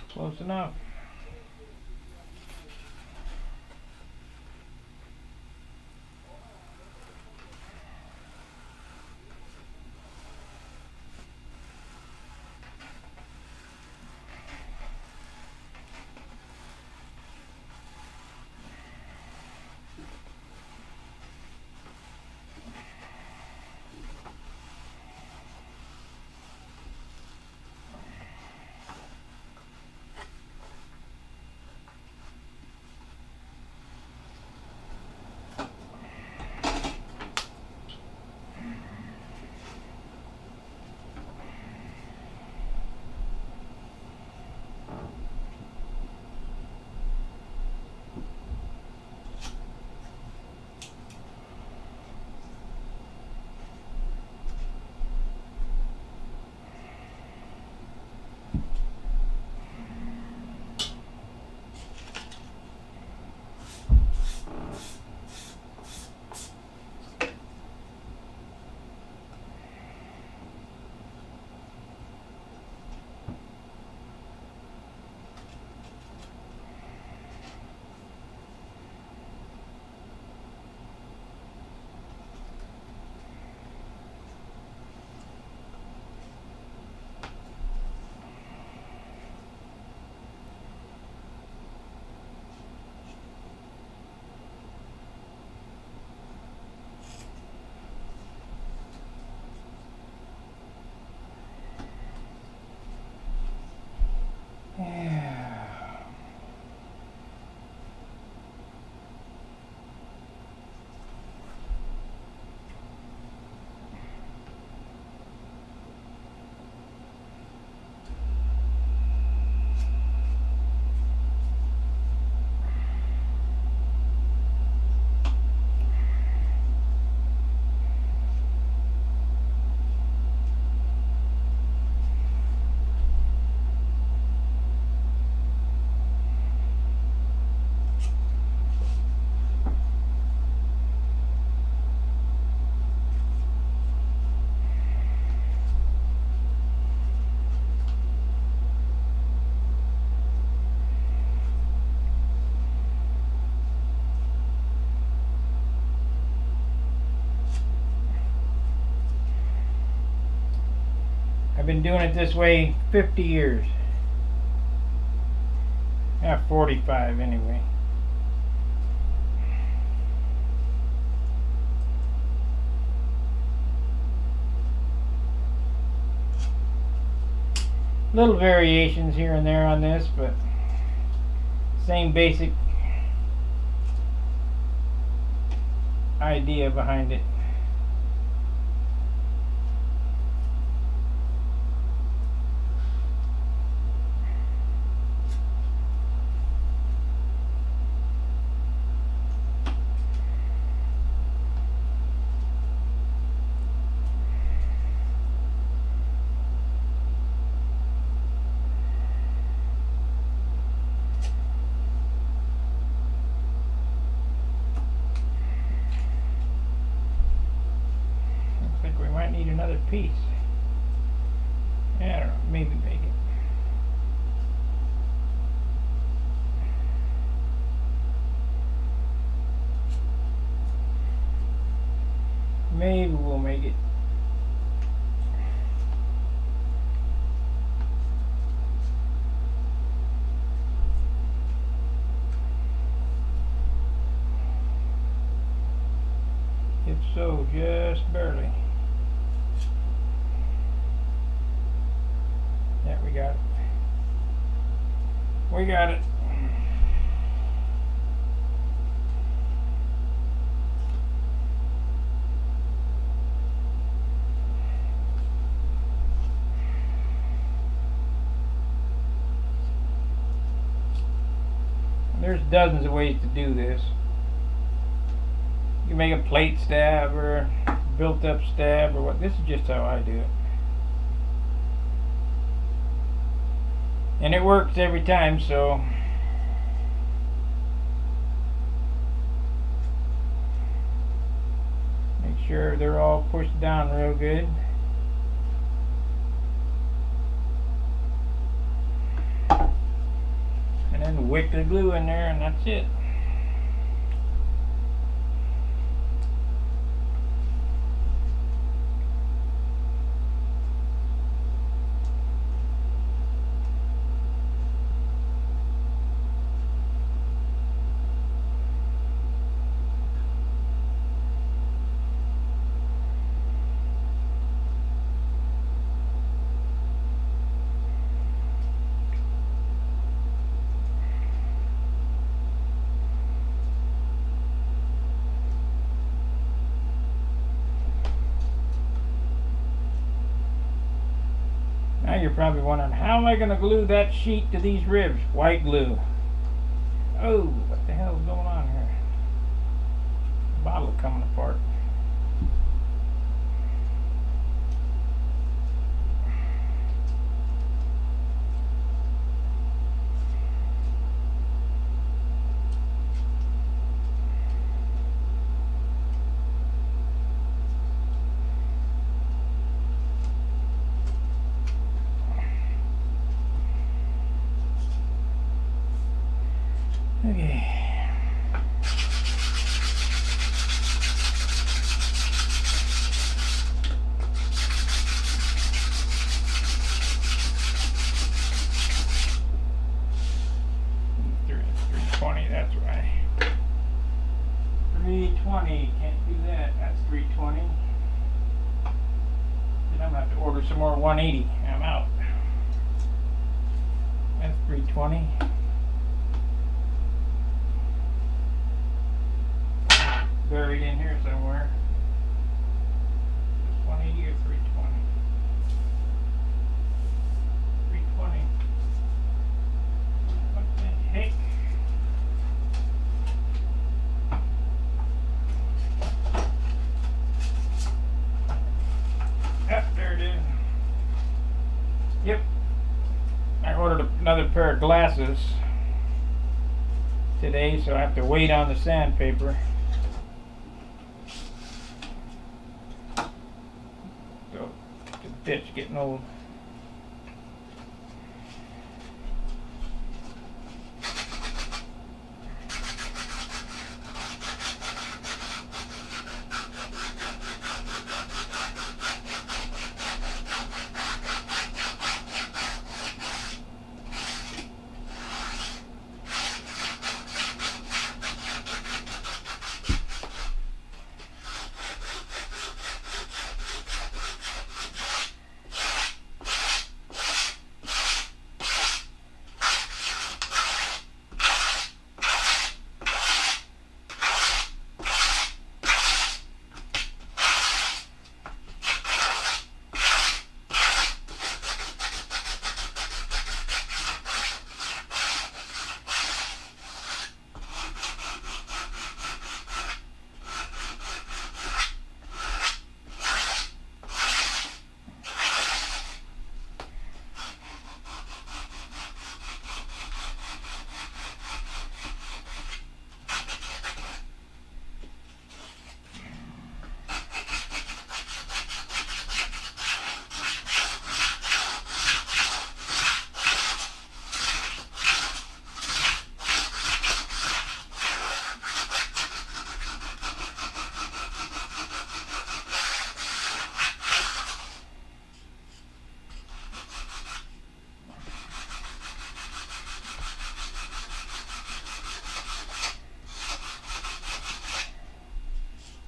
Close enough. I've been doing it this way 50 years. 45 anyway. Little variations here and there on this, but same basic idea behind it. Need another piece. I don't know, maybe make it. Maybe we'll make it. If so, just barely. got it. We got it. There's dozens of ways to do this. You can make a plate stab or built up stab or what. This is just how I do it. And it works every time, so make sure they're all pushed down real good. And then wick the glue in there, and that's it. Now you're probably wondering, how am I going to glue that sheet to these ribs? White glue. Oh, what the hell is going on here? The bottle coming apart. Okay. $320, that's right. 320, can't do that. That's 320. Then I'm gonna have to order some more 180. I'm out. That's 320. Buried in here somewhere. Just 180 or 320? 320. What the heck? Yep, there it is. Yep. I ordered another pair of glasses today, so I have to wait on the sandpaper. Bitch getting old.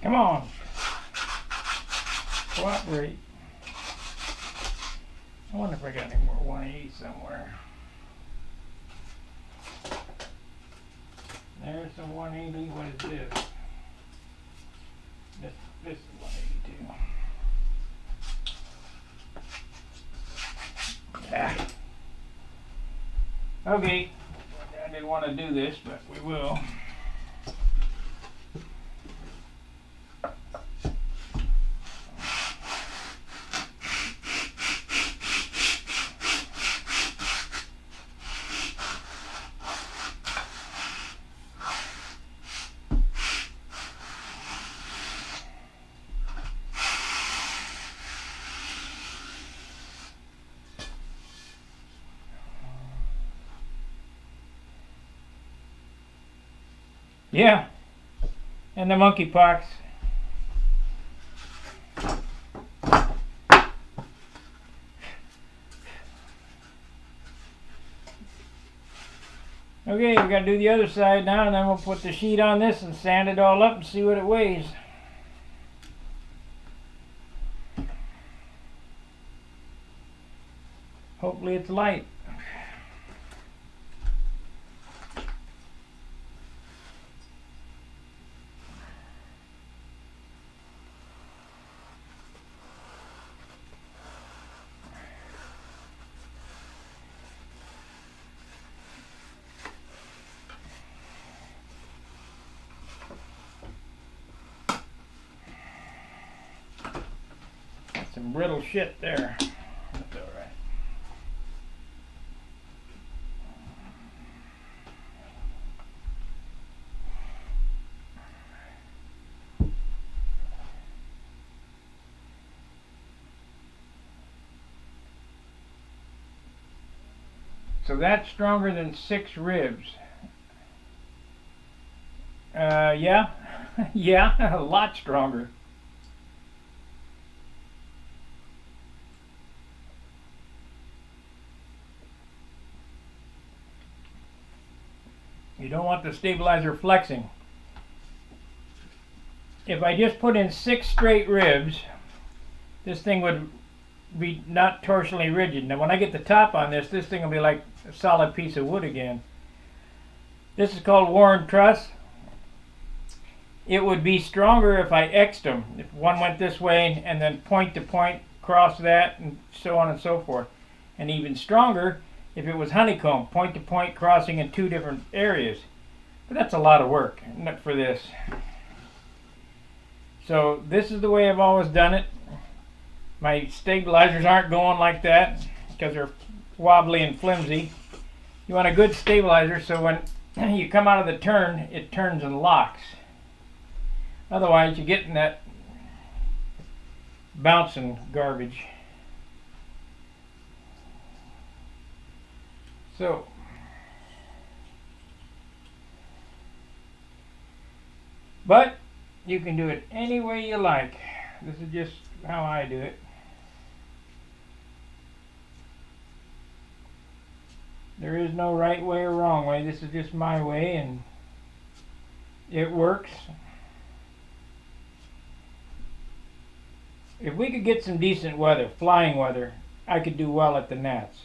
Come on. Cooperate. I wonder if I got any more 180 somewhere. There's some 180. What is this? This is 182. Ah. Okay. I didn't want to do this, but we will. Yeah, and the monkeypox. Okay, we got to do the other side now, and then we'll put the sheet on this and sand it all up and see what it weighs. Hopefully it's light. Some brittle shit there. That's all right. So that's stronger than 6 ribs. Yeah, yeah, a lot stronger. You don't want the stabilizer flexing. If I just put in 6 straight ribs, this thing would be not torsionally rigid. Now when I get the top on this, this thing will be like a solid piece of wood again. This is called Warren truss. It would be stronger if I X'd them. If one went this way and then point to point, cross that, and so on and so forth. And even stronger if it was honeycomb, point to point, crossing in 2 different areas. But that's a lot of work, not for this. So this is the way I've always done it. My stabilizers aren't going like that because they're wobbly and flimsy. You want a good stabilizer so when you come out of the turn, it turns and locks. Otherwise, you're getting that bouncing garbage. So, but you can do it any way you like. This is just how I do it. There is no right way or wrong way. This is just my way, and it works. If we could get some decent weather, flying weather, I could do well at the Nats.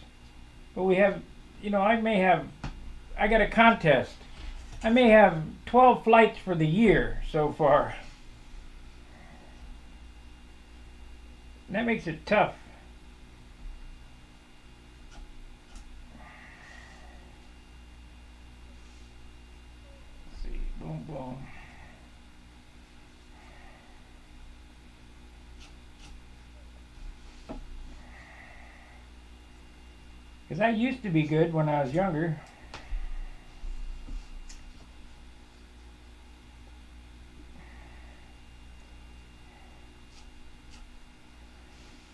But we have, I got a contest. I may have 12 flights for the year so far. And that makes it tough. Let's see, boom, boom. Because I used to be good when I was younger.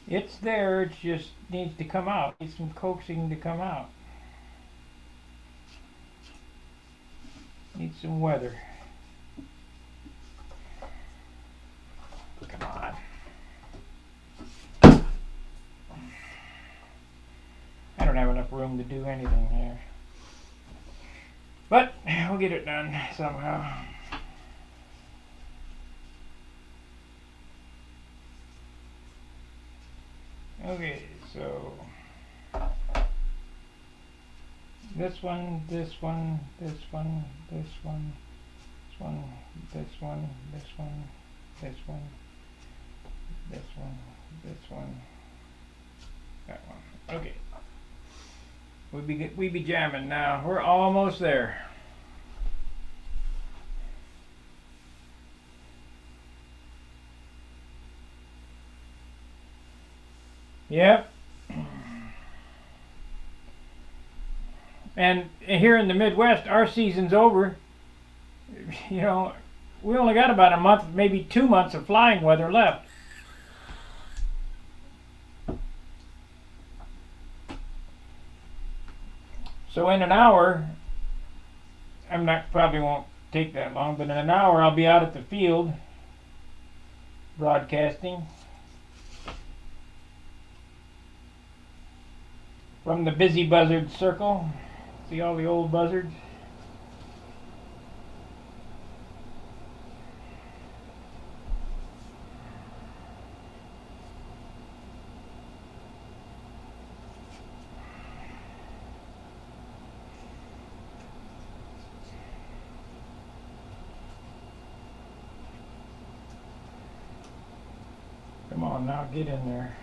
It's there, it just needs to come out. Needs some coaxing to come out. Needs some weather. Come on. I don't have enough room to do anything here. But we'll get it done somehow. Okay, so this one, this one, this one, this one, this one, this one, this one, this one, this one, this one, that one. Okay. We be jamming now. We're almost there. Yep. And here in the Midwest, our season's over. You know, we only got about a month, maybe 2 months of flying weather left. So in an hour, probably won't take that long, but in an hour I'll be out at the field broadcasting from the busy buzzard circle. See all the old buzzards? Come on now, get in there.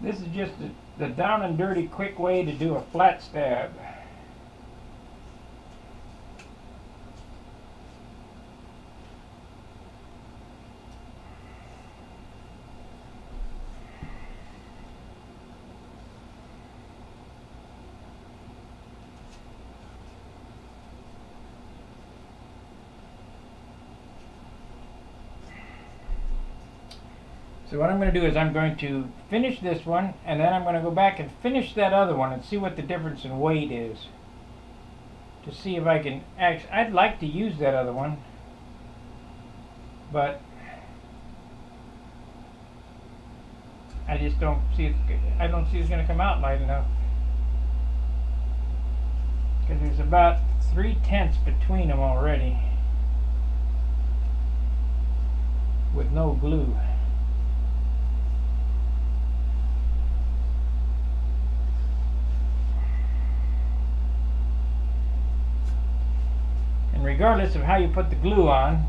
This is just the down and dirty quick way to do a flat stab. So what I'm going to do is I'm going to finish this one, and then I'm going to go back and finish that other one and see what the difference in weight is. To see if I can I'd like to use that other one, but I just don't see it. I don't see it's going to come out light enough, because there's about 3/10 between them already with no glue. Regardless of how you put the glue on,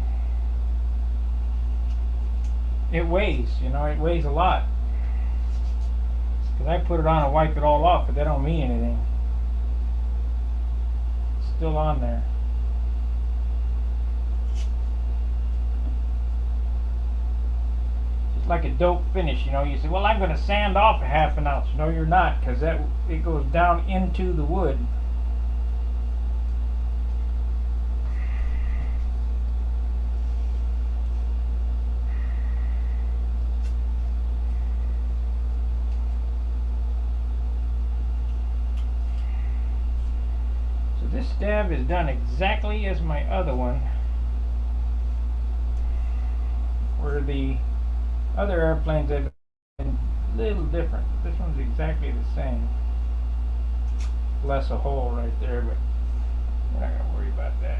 it weighs, it weighs a lot. Because I put it on and wipe it all off, but that don't mean anything. It's still on there. Just like a dope finish, you say, well, I'm going to sand off a 1/2 ounce. No, you're not, because it goes down into the wood. This stab is done exactly as my other one, where the other airplanes have been a little different. This one's exactly the same. Less a hole right there, but we're not going to worry about that.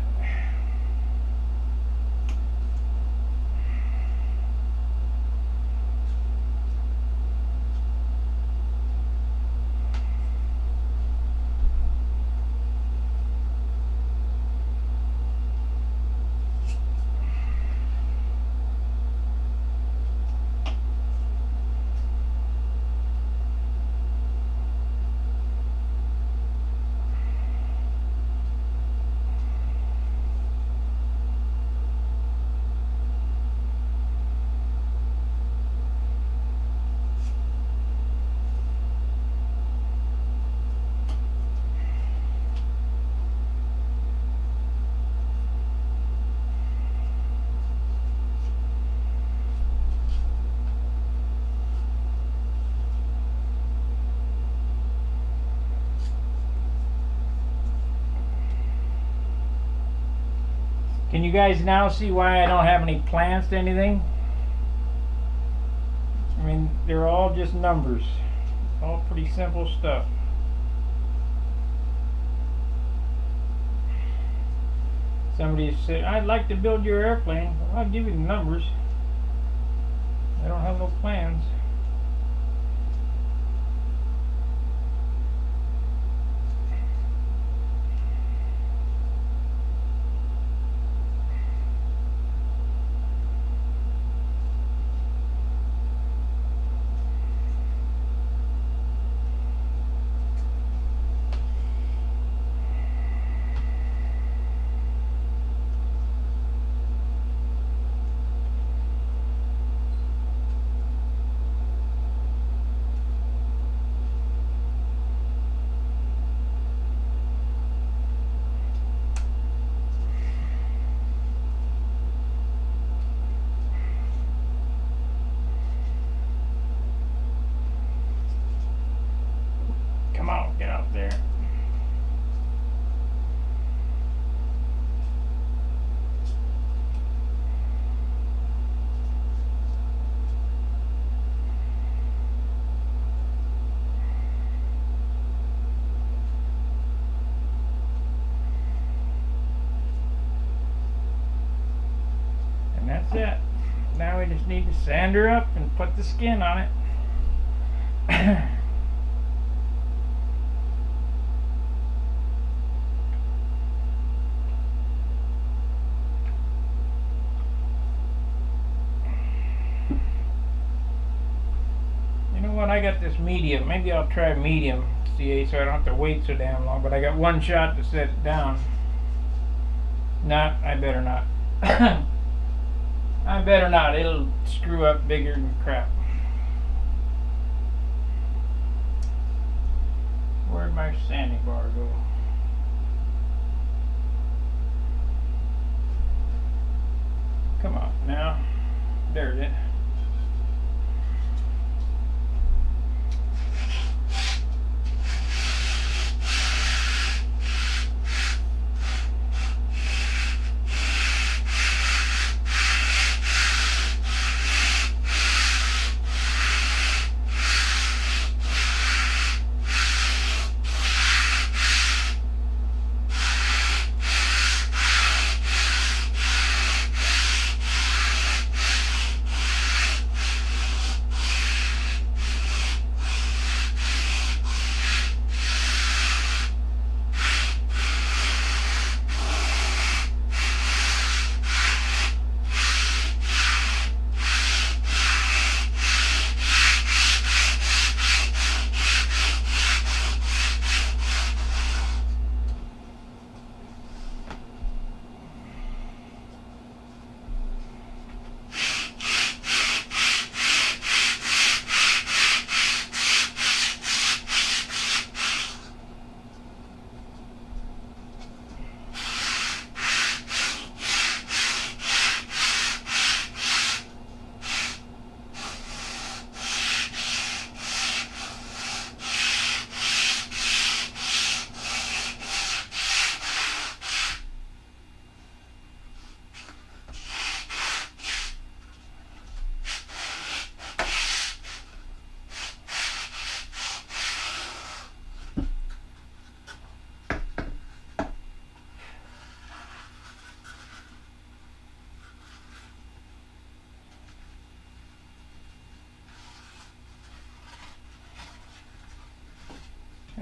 Can you guys now see why I don't have any plans to anything? I mean, they're all just numbers. All pretty simple stuff. Somebody said, I'd like to build your airplane. Well, I'll give you the numbers. I don't have no plans. Come on, get out there. And that's it. Now we just need to sand her up and put the skin on it. I got this medium. Maybe I'll try medium CA so I don't have to wait so damn long. But I got one shot to set it down. I better not. I better not. It'll screw up bigger than crap. Where'd my sanding bar go? Come on now. There's it.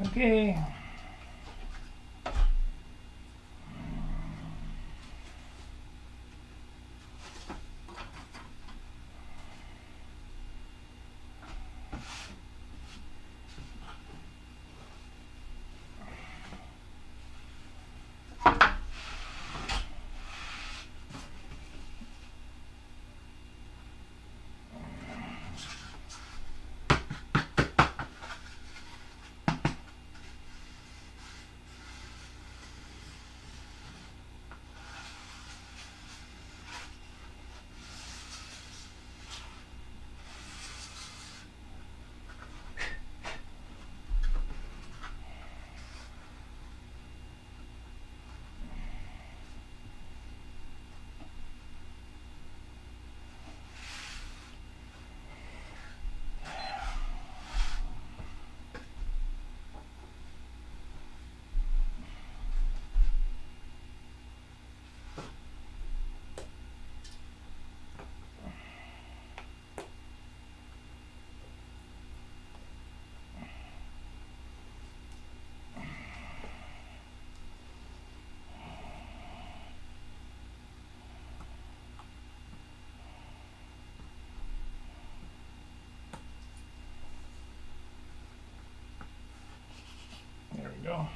Okay. go.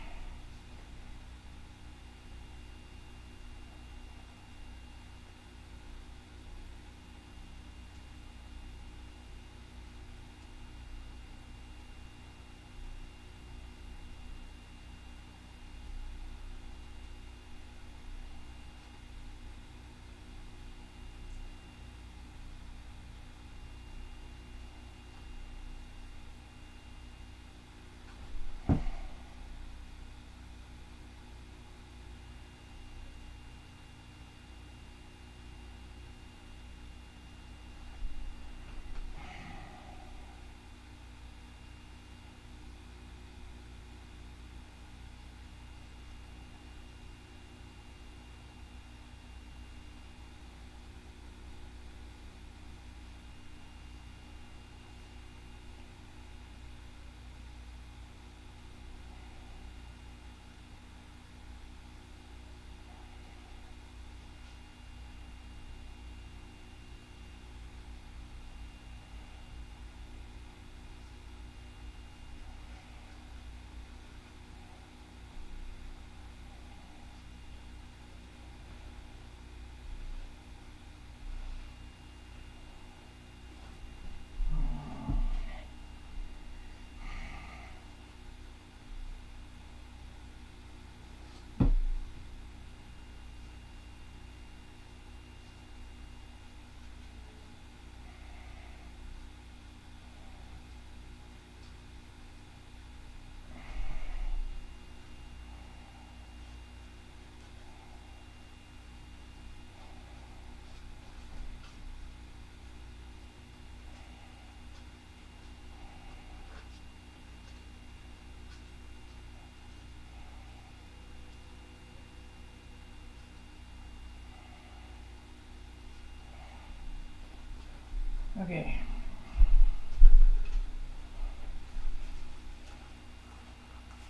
Okay.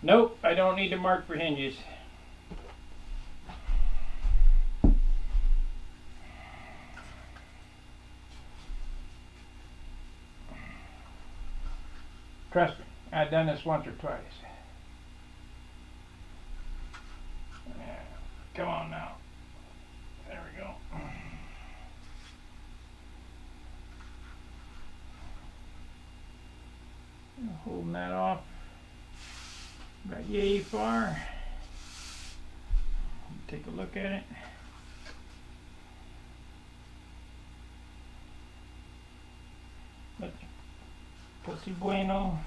Nope, I don't need to mark for hinges. Trust me, I've done this once or twice. Yeah, come on now. There we go. Holding that off about yay far. Take a look at it. Pussy bueno.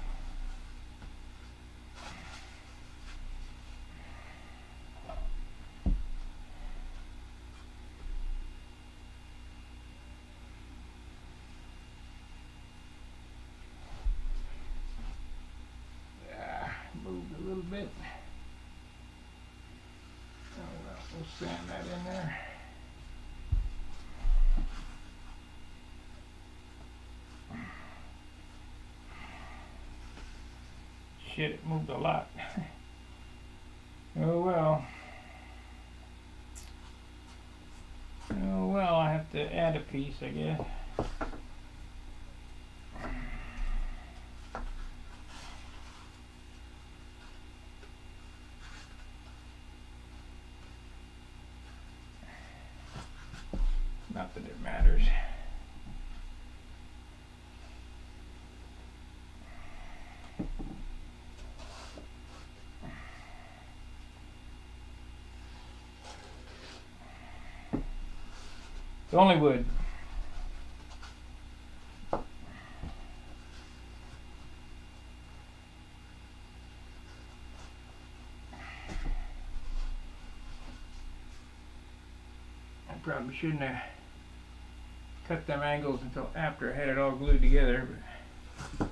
Moved a little bit. Oh well, we'll sand that in there. Shit, it moved a lot. Oh well. Oh well, I have to add a piece, I guess. Not that it matters. It's only wood. I probably shouldn't have cut them angles until after I had it all glued together, but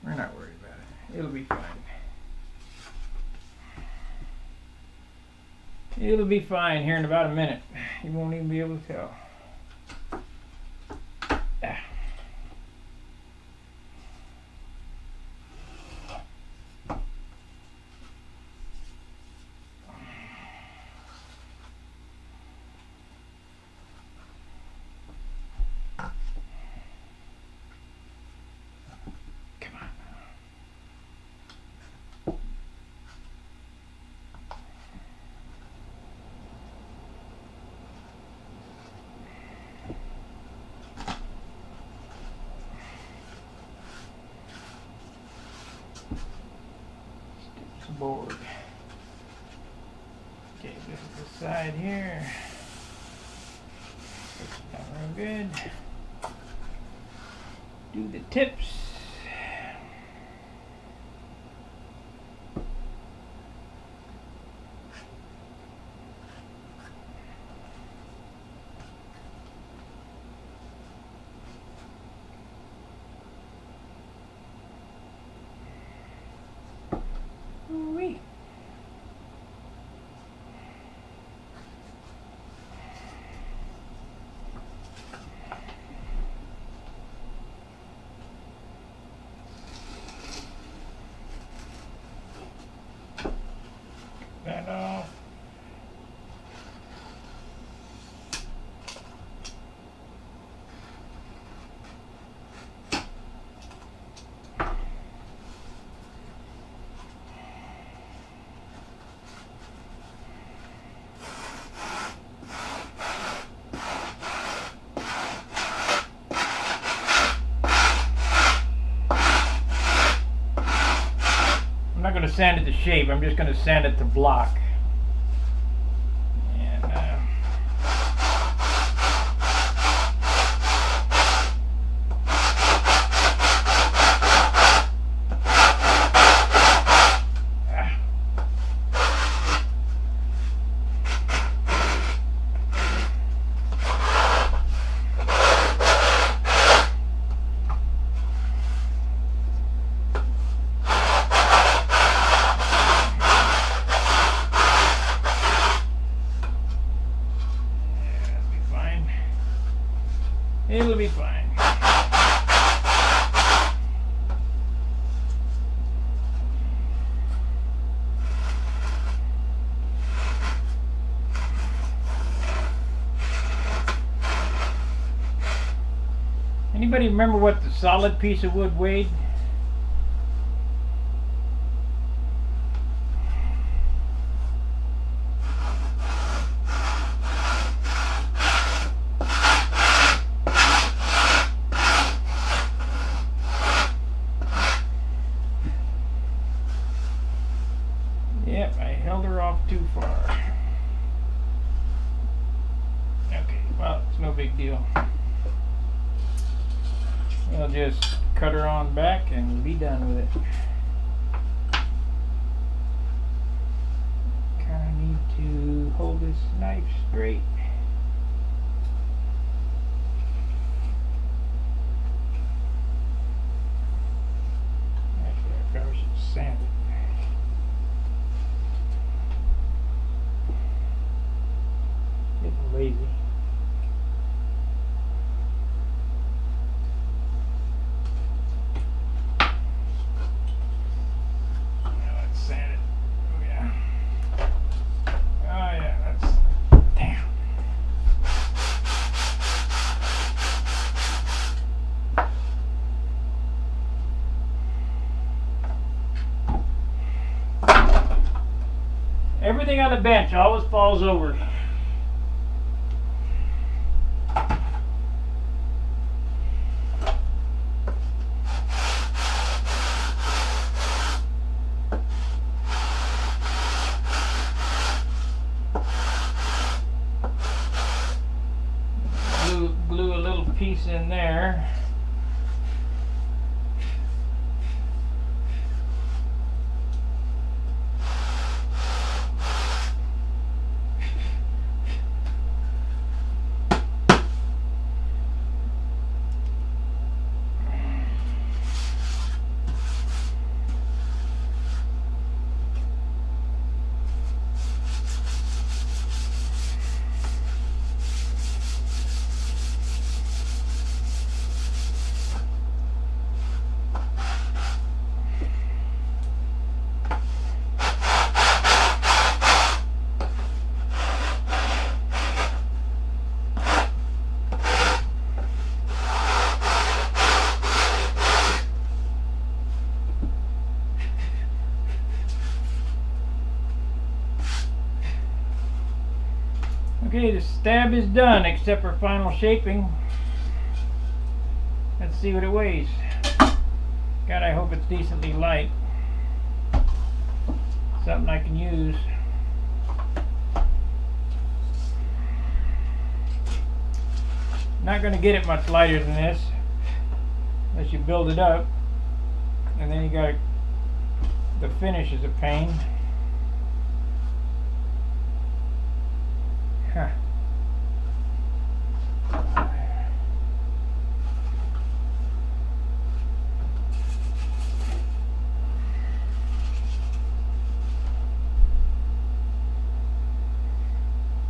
we're not worried about it. It'll be fine. It'll be fine here in about a minute. You won't even be able to tell. board. Okay, this is the side here. It's not real good. Do the tips. Ooh-wee. That off. I'm not going to sand it to shape, I'm just going to sand it to block. And it'll be fine. Anybody remember what the solid piece of wood weighed? Yep, I held her off too far. Okay, well, it's no big deal. We'll just cut her on back and be done with it. Kind of need to hold this knife straight. Actually, I probably should sand it. Getting lazy. Now let's sand it. Oh yeah. Oh yeah, that's damn. Everything on the bench always falls over. Glue a little piece in there. Okay, the stab is done except for final shaping. Let's see what it weighs. God, I hope it's decently light. something I can use. Not going to get it much lighter than this unless you build it up, and then you got the finish is a pain. Huh.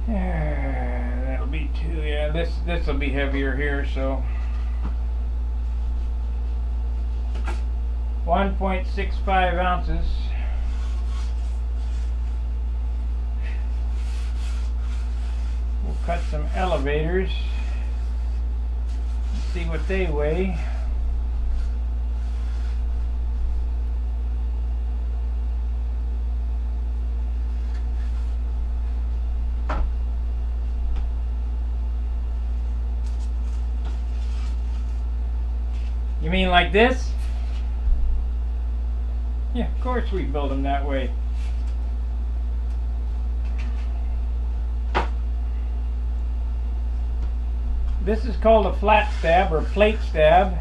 That'll be two. Yeah, this will be heavier here, so 1.65 ounces. We'll cut some elevators and see what they weigh. You mean like this? Yeah, of course we build them that way. This is called a flat stab or plate stab.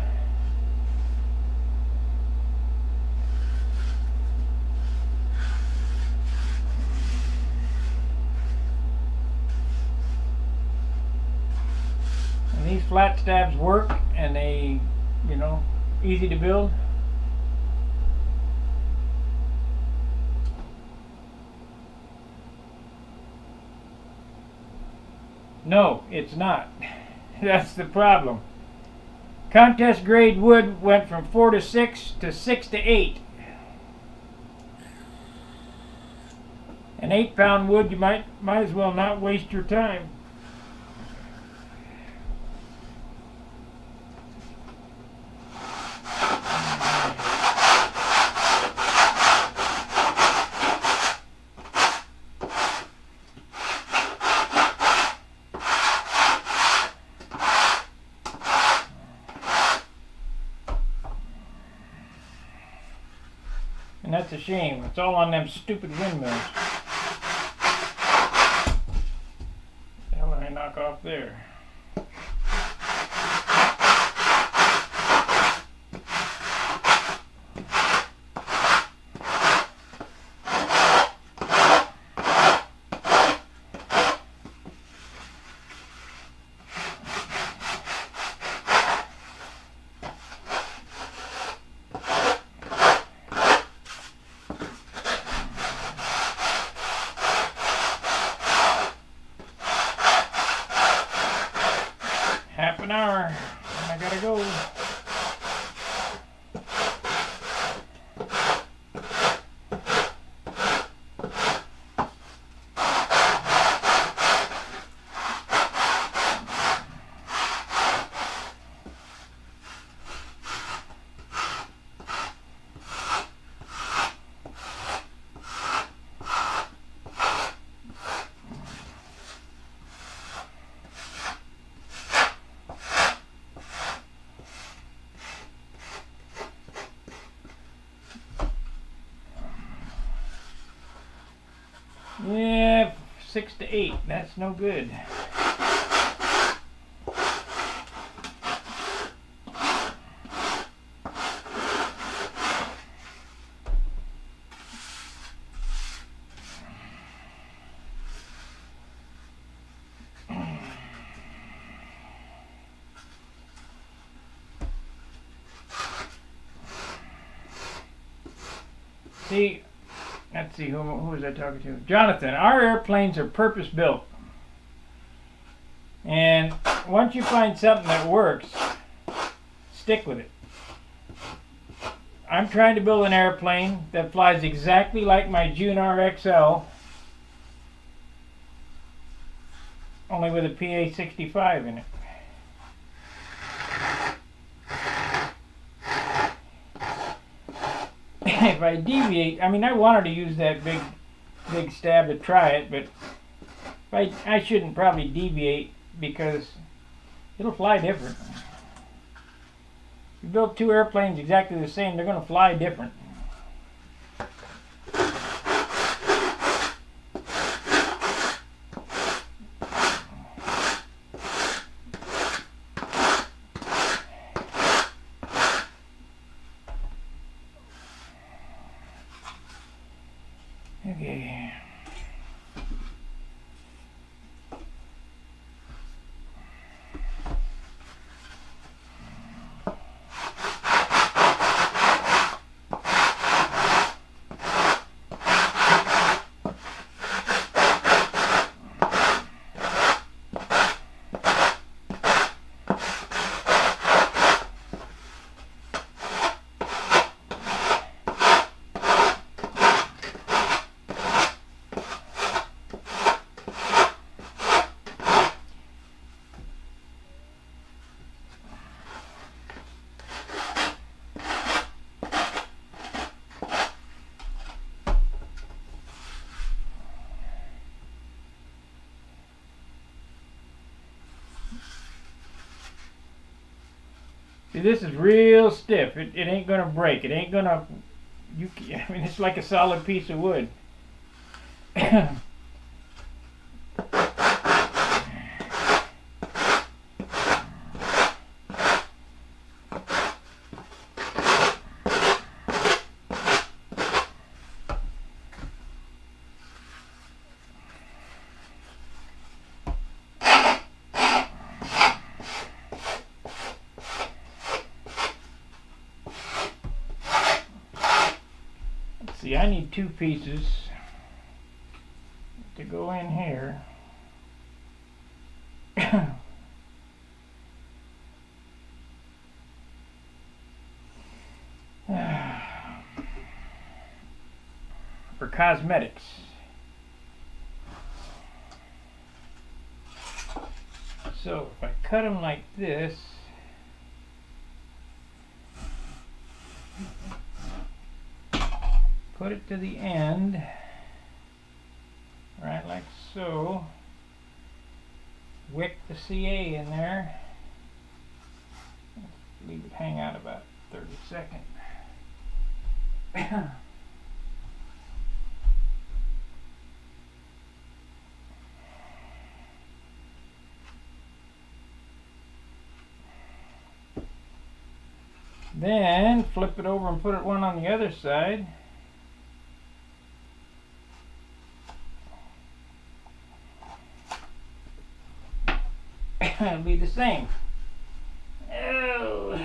And these flat stabs work, and they, you know, easy to build. No, it's not. That's the problem. Contest grade wood went from 4 to 6 to 6 to 8. An 8-pound wood, you might as well not waste your time. And that's a shame. It's all on them stupid windmills. The hell did I knock off there? Half an hour, and I gotta go. Yeah, 6 to 8. That's no good. See, let's see, who was I talking to? Jonathan, our airplanes are purpose built. And once you find something that works, stick with it. I'm trying to build an airplane that flies exactly like my June RXL, only with a PA-65 in it. If I deviate, I mean, I wanted to use that big stab to try it, but I shouldn't probably deviate because it'll fly different. If you build two airplanes exactly the same, they're going to fly different. Okay. See, this is real stiff. It ain't gonna break. It ain't gonna. I mean, it's like a solid piece of wood. See, I need two pieces to go in here. For cosmetics. So if I cut them like this, put it to the end, right like so, wick the CA in there, leave it hang out about 30 seconds. Then flip it over and put it one on the other side. It'll be the same. Oh.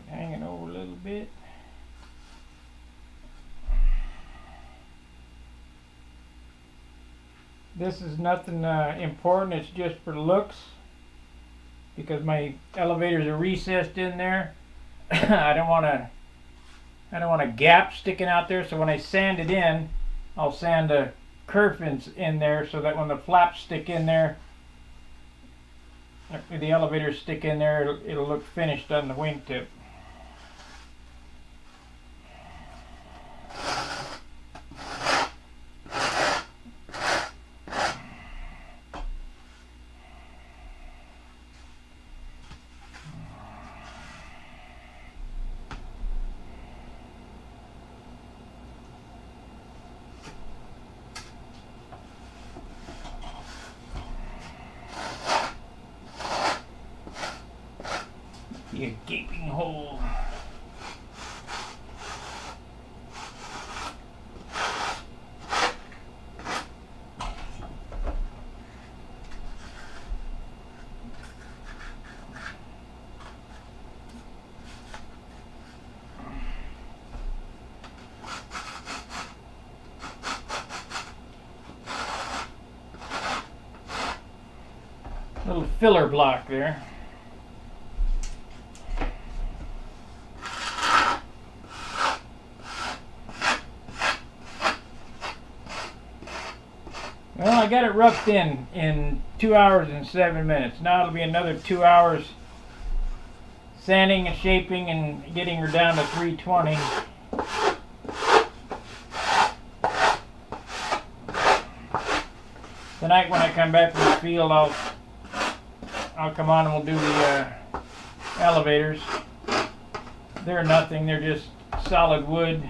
Hanging over a little bit. This is nothing important, it's just for looks, because my elevators are recessed in there. I don't want a gap sticking out there, so when I sand it in, I'll sand a kerf in there so that when the flaps stick in there, the elevators stick in there, it'll look finished on the wingtip. A gaping hole. Little filler block there. Well, I got it roughed in 2 hours and 7 minutes. Now it'll be another 2 hours sanding and shaping and getting her down to 320. Tonight when I come back from the field, I'll come on and we'll do the elevators. They're nothing, they're just solid wood.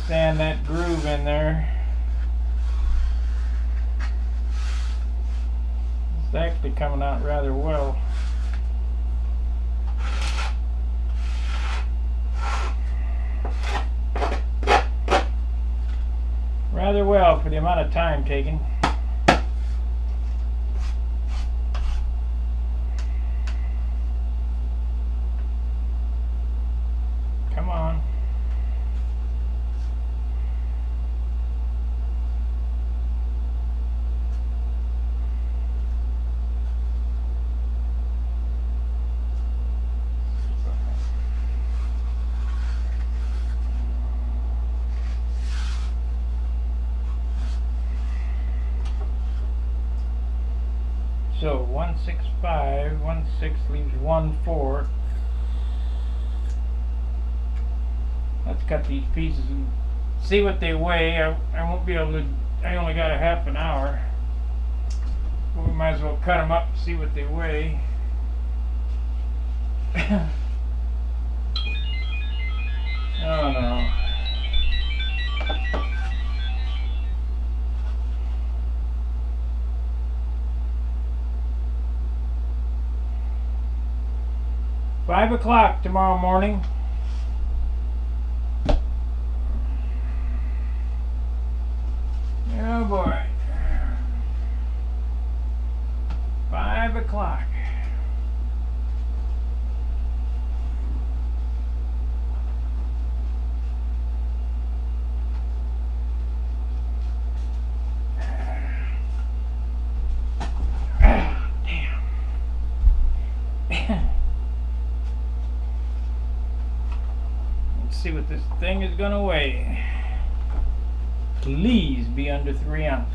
sand that groove in there. It's actually coming out rather well. Rather well for the amount of time taken. Come on. So 165, 16 leaves 14. Let's cut these pieces and see what they weigh. I won't be able to, I only got a half an hour. We might as well cut them up and see what they weigh. Oh no. Five o'clock tomorrow morning. Oh boy. 5 o'clock. Damn. Let's see what this thing is gonna weigh. Please be under 3 ounces.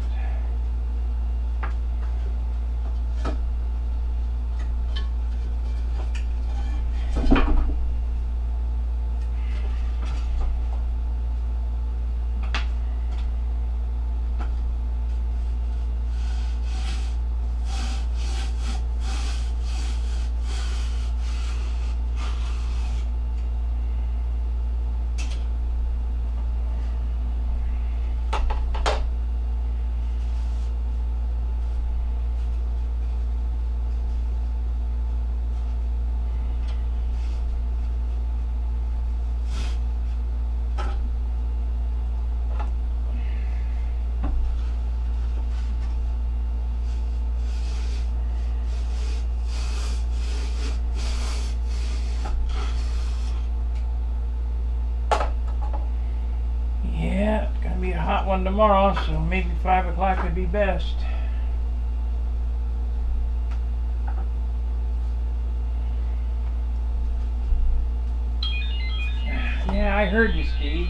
Be a hot one tomorrow, so maybe 5 o'clock would be best. Yeah, I heard you, Steve.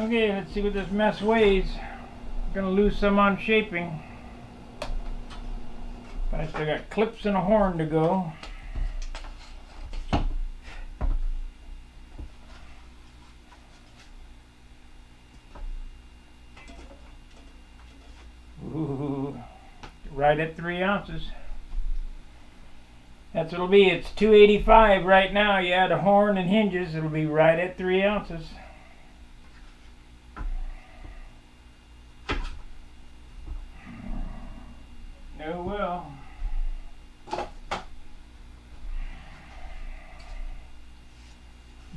Okay, let's see what this mess weighs. I'm gonna lose some on shaping, but I still got clips and a horn to go. Ooh, right at 3 ounces. That's what it'll be. It's 285 right now. You add a horn and hinges, it'll be right at 3 ounces. Oh well.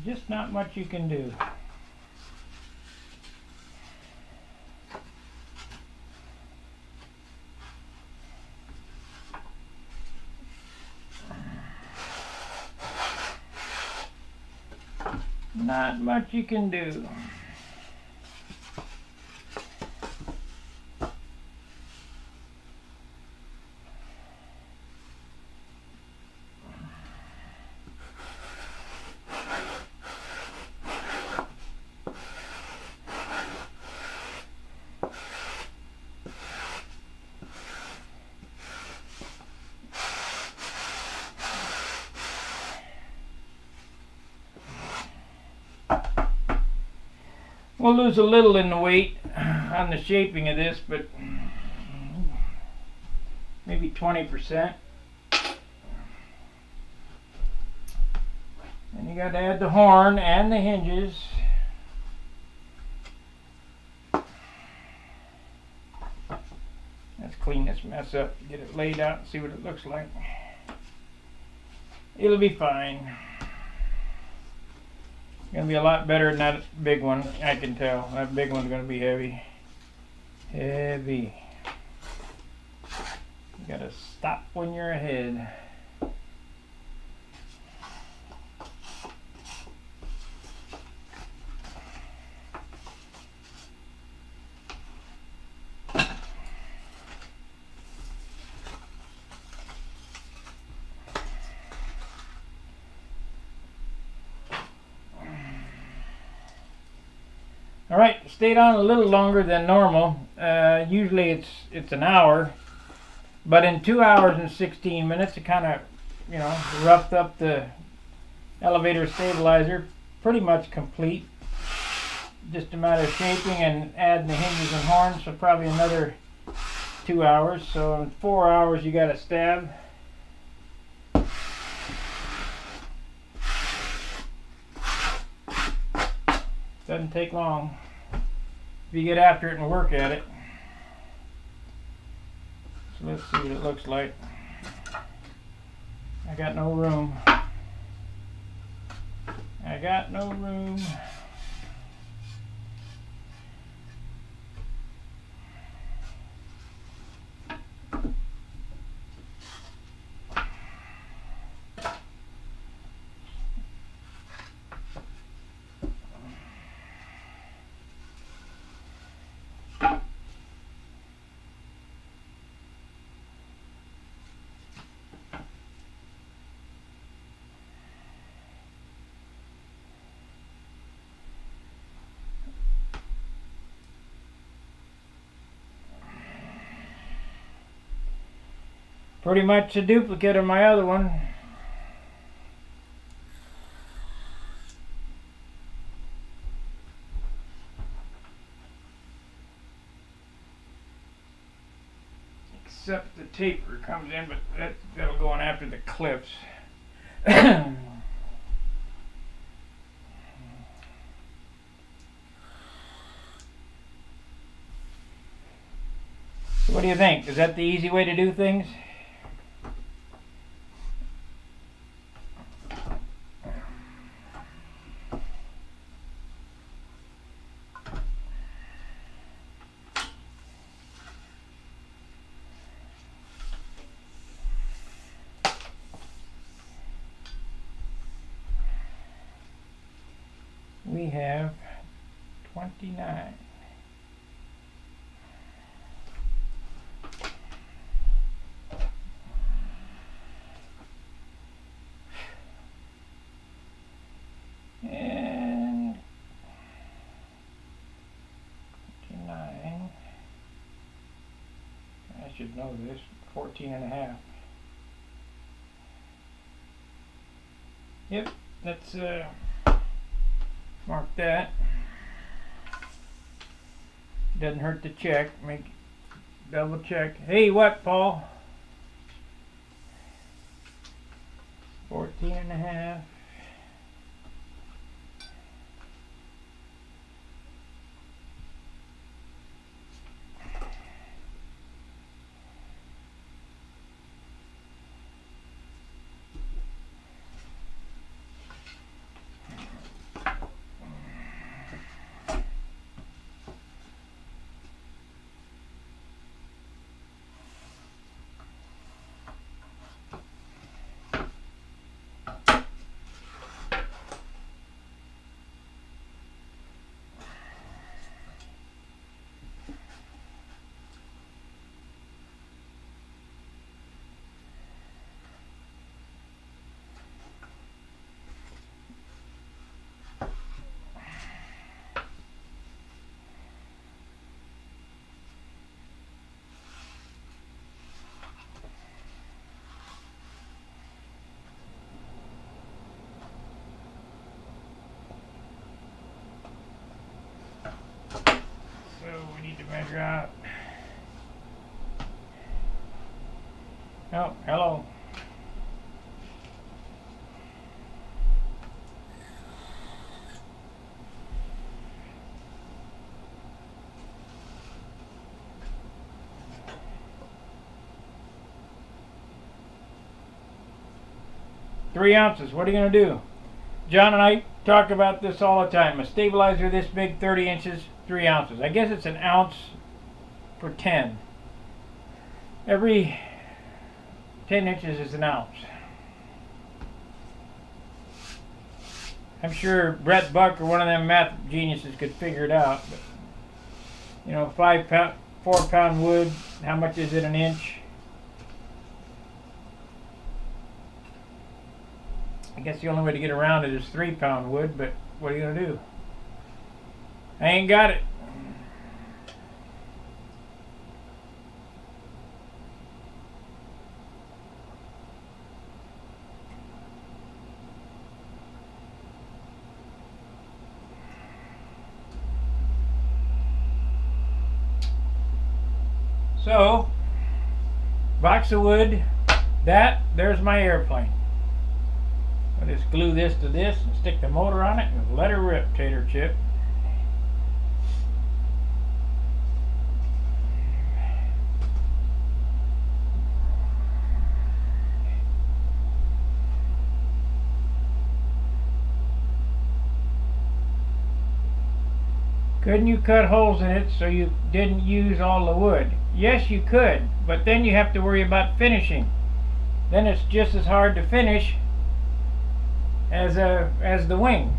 Just not much you can do. Not much you can do. We'll lose a little in the weight on the shaping of this, but maybe 20%. And you got to add the horn and the hinges. Let's clean this mess up, get it laid out and see what it looks like. It'll be fine. Gonna be a lot better than that big one, I can tell. That big one's gonna be heavy. Heavy. You gotta stop when you're ahead. All right, stayed on a little longer than normal. Usually it's an hour, but in 2 hours and 16 minutes, it kind of, roughed up the elevator stabilizer. Pretty much complete. Just a matter of shaping and adding the hinges and horns, so probably another 2 hours. So in 4 hours, you got a stab. Doesn't take long if you get after it and work at it. So let's see what it looks like. I got no room. I got no room. Pretty much a duplicate of my other one. Except the taper comes in, but that'll go in after the clips. What do you think? Is that the easy way to do things? We have 29. And should know this. 14 and a half. Yep, let's mark that. Doesn't hurt to check. Double check. Hey, what, Paul? 14 and a half. Measure out. Oh, hello. Three ounces. What are you going to do? John and I talk about this all the time. A stabilizer this big, 30 inches, 3 ounces. I guess it's an ounce for 10. Every 10 inches is an ounce. I'm sure Brett Buck or one of them math geniuses could figure it out. But, you know, 4 pound wood, how much is it an inch? I guess the only way to get around it is 3 pound wood, but what are you going to do? I ain't got it. So, box of wood, there's my airplane. I'll just glue this to this and stick the motor on it and let her rip, tater chip. Couldn't you cut holes in it so you didn't use all the wood? Yes, you could, but then you have to worry about finishing. Then it's just as hard to finish as the wing.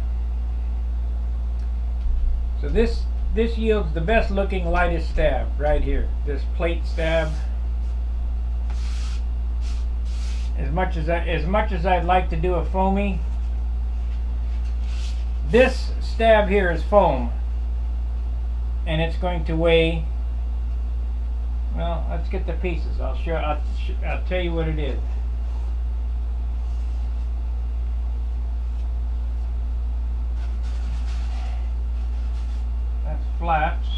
So this yields the best looking lightest stab right here. This plate stab. As much as I'd like to do a foamy, this stab here is foam. And it's going to weigh, well, let's get the pieces. I'll tell you what it is. That's flaps.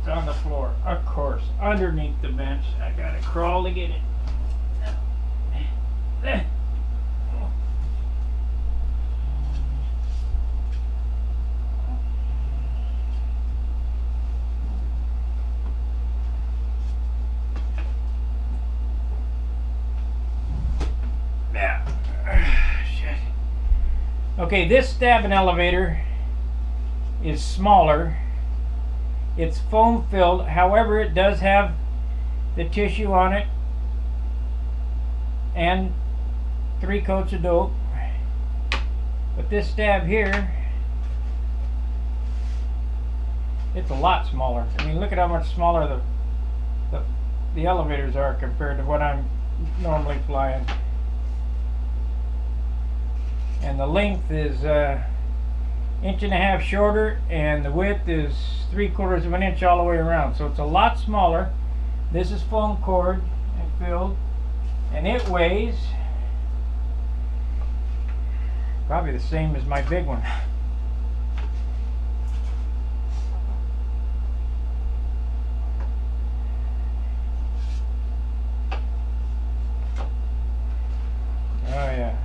It's on the floor, of course, underneath the bench. I gotta crawl to get it. Okay, this stabbing elevator is smaller. It's foam filled, however it does have the tissue on it and 3 coats of dope. But this stab here, it's a lot smaller. I mean, look at how much smaller the elevators are compared to what I'm normally flying. And the length is 1.5 inches shorter, and the width is 3/4 of an inch all the way around. So it's a lot smaller. This is foam cord and filled, and it weighs probably the same as my big one. Oh yeah.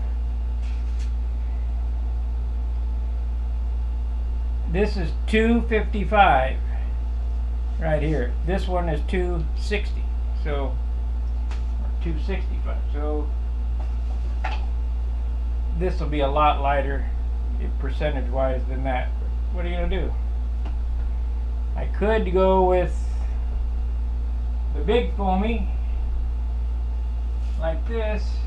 This is 255 right here. This one is 260. So, or 265. So this will be a lot lighter percentage wise than that. But what are you gonna do? I could go with the big foamy like this.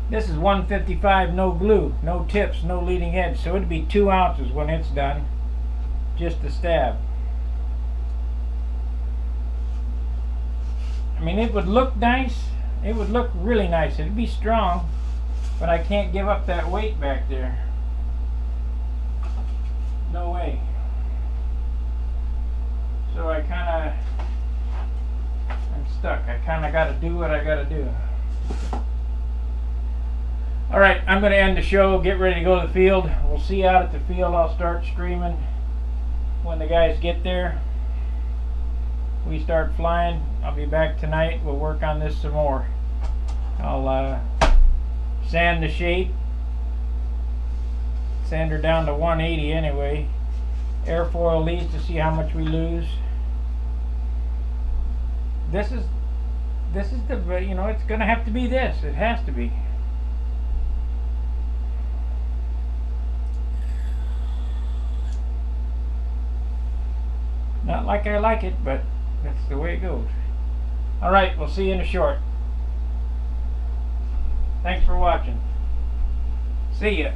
This is 155, no glue, no tips, no leading edge, so it'd be 2 ounces when it's done, just a stab. I mean, it would look nice, it would look really nice, it'd be strong, but I can't give up that weight back there. No way. So I'm stuck. I kinda gotta do what I gotta do. Alright, I'm going to end the show, get ready to go to the field. We'll see you out at the field. I'll start streaming when the guys get there. We start flying. I'll be back tonight. We'll work on this some more. I'll sand the shape. Sand her down to 180 anyway. Airfoil these to see how much we lose. This is the, you know, it's going to have to be this. It has to be. Not like I like it, but that's the way it goes. Alright, we'll see you in a short. Thanks for watching. See ya.